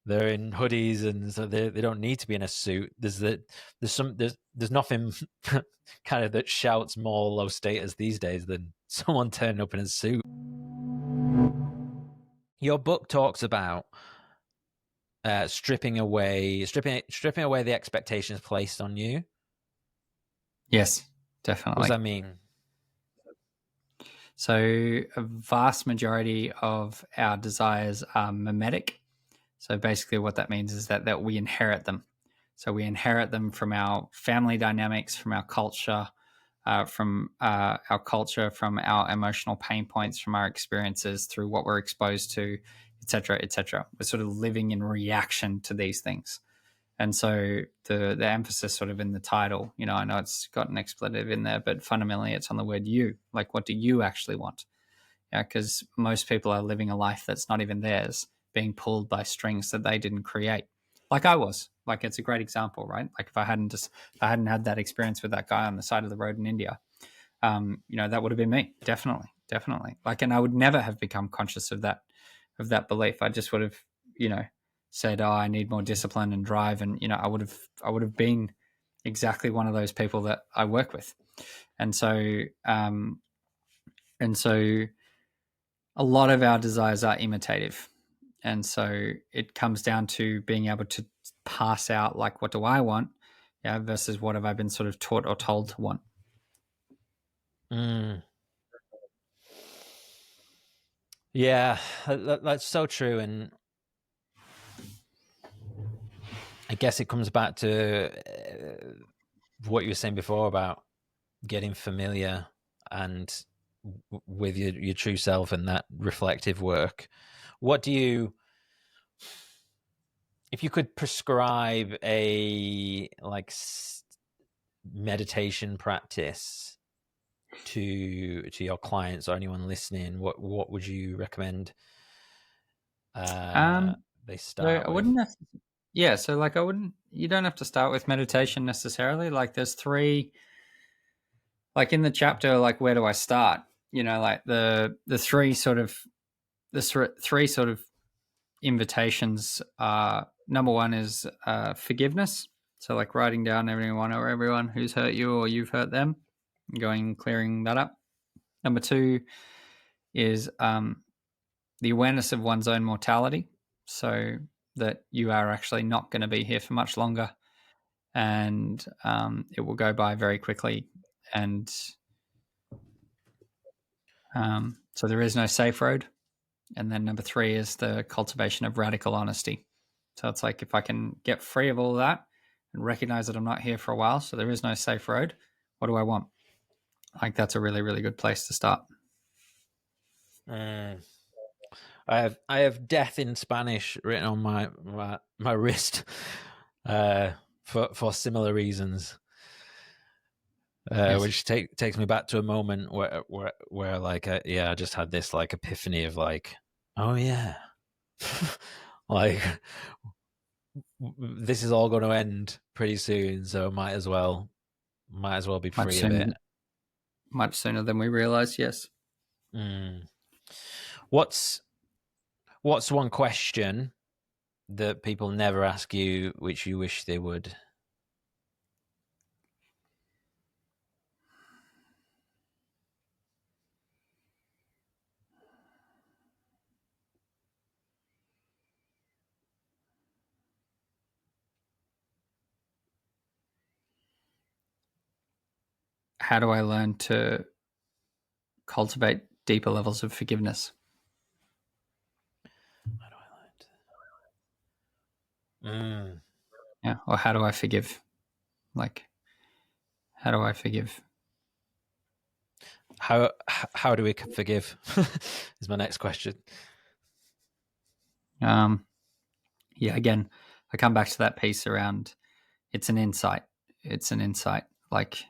They're in hoodies, and so they don't need to be in a suit. There's nothing kind of that shouts more low status these days than someone turning up in a suit. Your book talks about stripping away the expectations placed on you. Yes, What does definitely. that mean? So, a vast majority of our desires are mimetic. So, basically, what that means is that we inherit them. So, we inherit them from our family dynamics, from our culture, from from our emotional pain points, from our experiences, through what we're exposed to, etc., etc. We're sort of living in reaction to these things. And so the emphasis sort of in the title, you know, I know it's got an expletive in there, but fundamentally it's on the word you. Like, what do you actually want? Yeah, because most people are living a life that's not even theirs, being pulled by strings that they didn't create. Like I was. Like, it's a great example, right? Like, if I hadn't had that experience with that guy on the side of the road in India, you know, that would have been me. Definitely, definitely. Like, and I would never have become conscious of that belief. I just would have, you know, said, "Oh, I need more discipline and drive," and you know, I would have been exactly one of those people that I work with, and so um, and so a lot of our desires are imitative, and so it comes down to being able to pass out, like, what do I want, yeah, versus what have I been sort of taught or told to want. Mm. Yeah, that's so true. And I guess it comes back to what you were saying before about getting familiar and with your true self and that reflective work. What do you, if you could prescribe a like meditation practice to your clients or anyone listening, what would you recommend Um, they so start I with? wouldn't have, yeah. So like I wouldn't. You don't have to start with meditation necessarily. Like, there's three. Like, in the chapter, like, where do I start? You know, like the three sort of invitations are, number one is forgiveness. So like writing down everyone who's hurt you or you've hurt them, going clearing that up. Number two is the awareness of one's own mortality, so that you are actually not going to be here for much longer, and it will go by very quickly. And so there is no safe road. And then number three is the cultivation of radical honesty. So it's like, if I can get free of all of that and recognize that I'm not here for a while, so there is no safe road, what do I want? Like, that's a really, really good place to start. I have death in Spanish written on my wrist for similar reasons. Yes. Which takes me back to a moment where like I just had this like epiphany of like, oh yeah, like this is all going to end pretty soon, so might as well be free of it. Much sooner than we realize. Yes. What's one question that people never ask you which you wish they would? How do I learn to cultivate deeper levels of forgiveness? How do I learn? Yeah. Or how do I forgive? Like, how do I forgive? How do we forgive? Is my next question. Yeah. Again, I come back to that piece around, it's an insight. It's an insight. Like,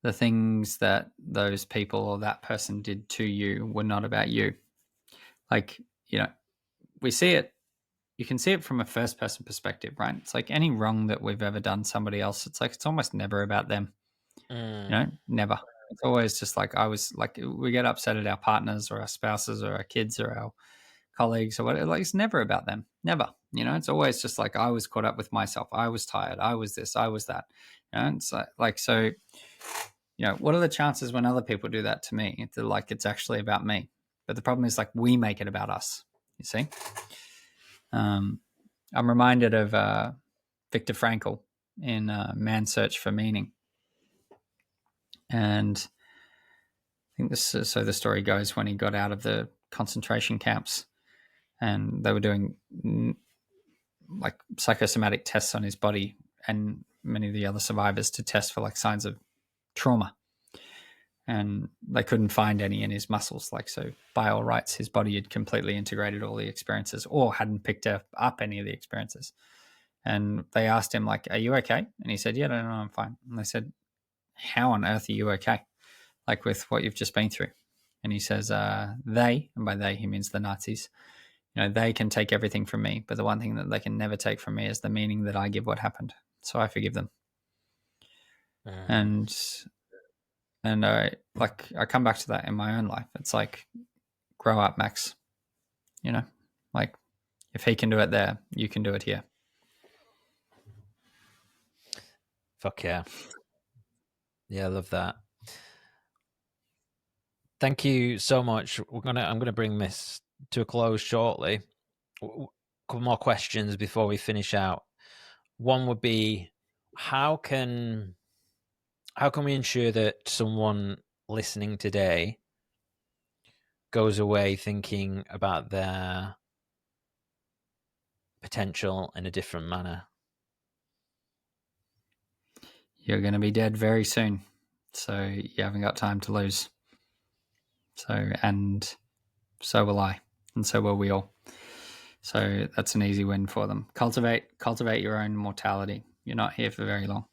the things that those people or that person did to you were not about you. Like, we see it, you can see it from a first person perspective, right? It's like any wrong that we've ever done somebody else, it's like, it's almost never about them. Never. It's always just like, we get upset at our partners or our spouses or our kids or our colleagues or whatever. Like, it's never about them. Never. It's always just like, I was caught up with myself. I was tired. I was this. I was that. It's like so. What are the chances when other people do that to me? It's actually about me. But the problem is, like, we make it about us. You see. I'm reminded of Viktor Frankl in Man's Search for Meaning. And I think so the story goes, when he got out of the concentration camps and they were doing like psychosomatic tests on his body and many of the other survivors to test for like signs of trauma. And they couldn't find any in his muscles. Like, so by all rights, his body had completely integrated all the experiences or hadn't picked up any of the experiences. And they asked him, like, are you okay? And he said, yeah, no, I'm fine. And they said, how on earth are you okay? Like, with what you've just been through. And he says, they, and by they, he means the Nazis, they can take everything from me, but the one thing that they can never take from me is the meaning that I give what happened. So I forgive them. And I come back to that in my own life. It's like, grow up, Max. Like, if he can do it there, you can do it here. Fuck yeah. Yeah, I love that. Thank you so much. I'm gonna bring this to a close shortly. A couple more questions before we finish out. One would be, how can we ensure that someone listening today goes away thinking about their potential in a different manner? You're going to be dead very soon, so you haven't got time to lose. And so will I, and so will we all. So that's an easy win for them. Cultivate your own mortality. You're not here for very long.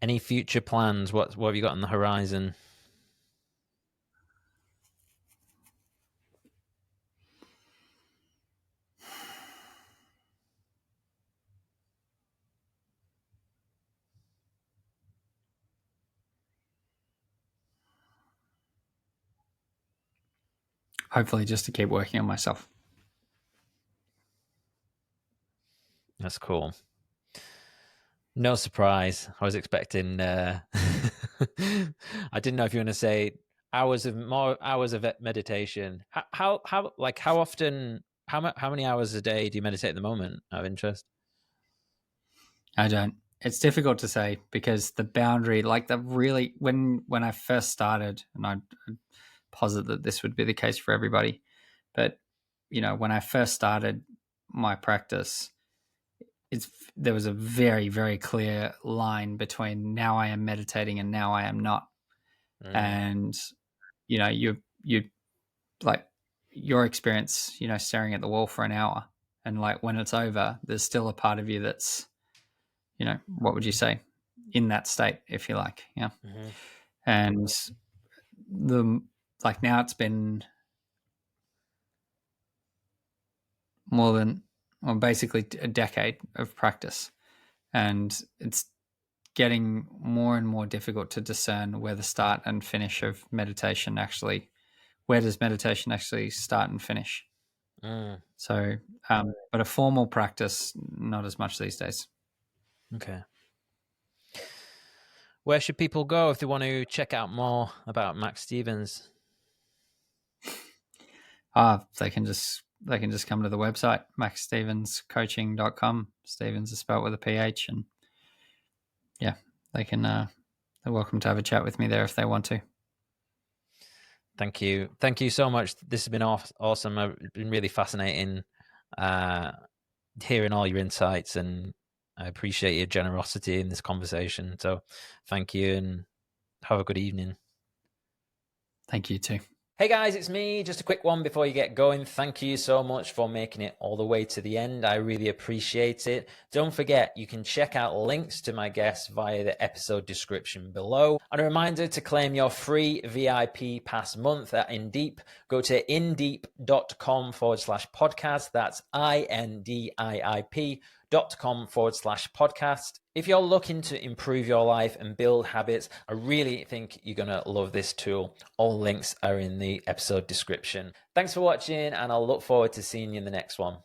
Any future plans? What have you got on the horizon? hopefully just to keep working on myself. That's cool. No surprise. I was expecting. I didn't know if you want to say hours of meditation. How often? How many hours a day do you meditate at the moment? Out of interest. I don't. It's difficult to say because the boundary, like the really, when I first started, and I posit that this would be the case for everybody, but when I first started my practice, there was a very, very clear line between now I am meditating and now I am not. And you like your experience, staring at the wall for an hour, and like when it's over, there's still a part of you that's, what would you say, in that state, if you like. Yeah. Mm-hmm. And now it's been more than, well, basically a decade of practice, and it's getting more and more difficult to discern where the start and finish of meditation actually, where does meditation actually start and finish. So, but a formal practice, not as much these days. Okay. Where should people go if they want to check out more about Max Stevens? They can just come to the website, maxstevenscoaching.com. Stevens is spelled with a PH, and yeah, they can, they're welcome to have a chat with me there if they want to. Thank you. Thank you so much. This has been awesome. It's been really fascinating hearing all your insights, and I appreciate your generosity in this conversation. So thank you, and have a good evening. Thank you too. Hey guys, it's me. Just a quick one before you get going. Thank you so much for making it all the way to the end. I really appreciate it. Don't forget, you can check out links to my guests via the episode description below. And a reminder to claim your free VIP pass month at Indiip. Go to indiip.com/podcast. That's indiip.com/podcast. If you're looking to improve your life and build habits, I really think you're going to love this tool. All links are in the episode description. Thanks for watching, and I'll look forward to seeing you in the next one.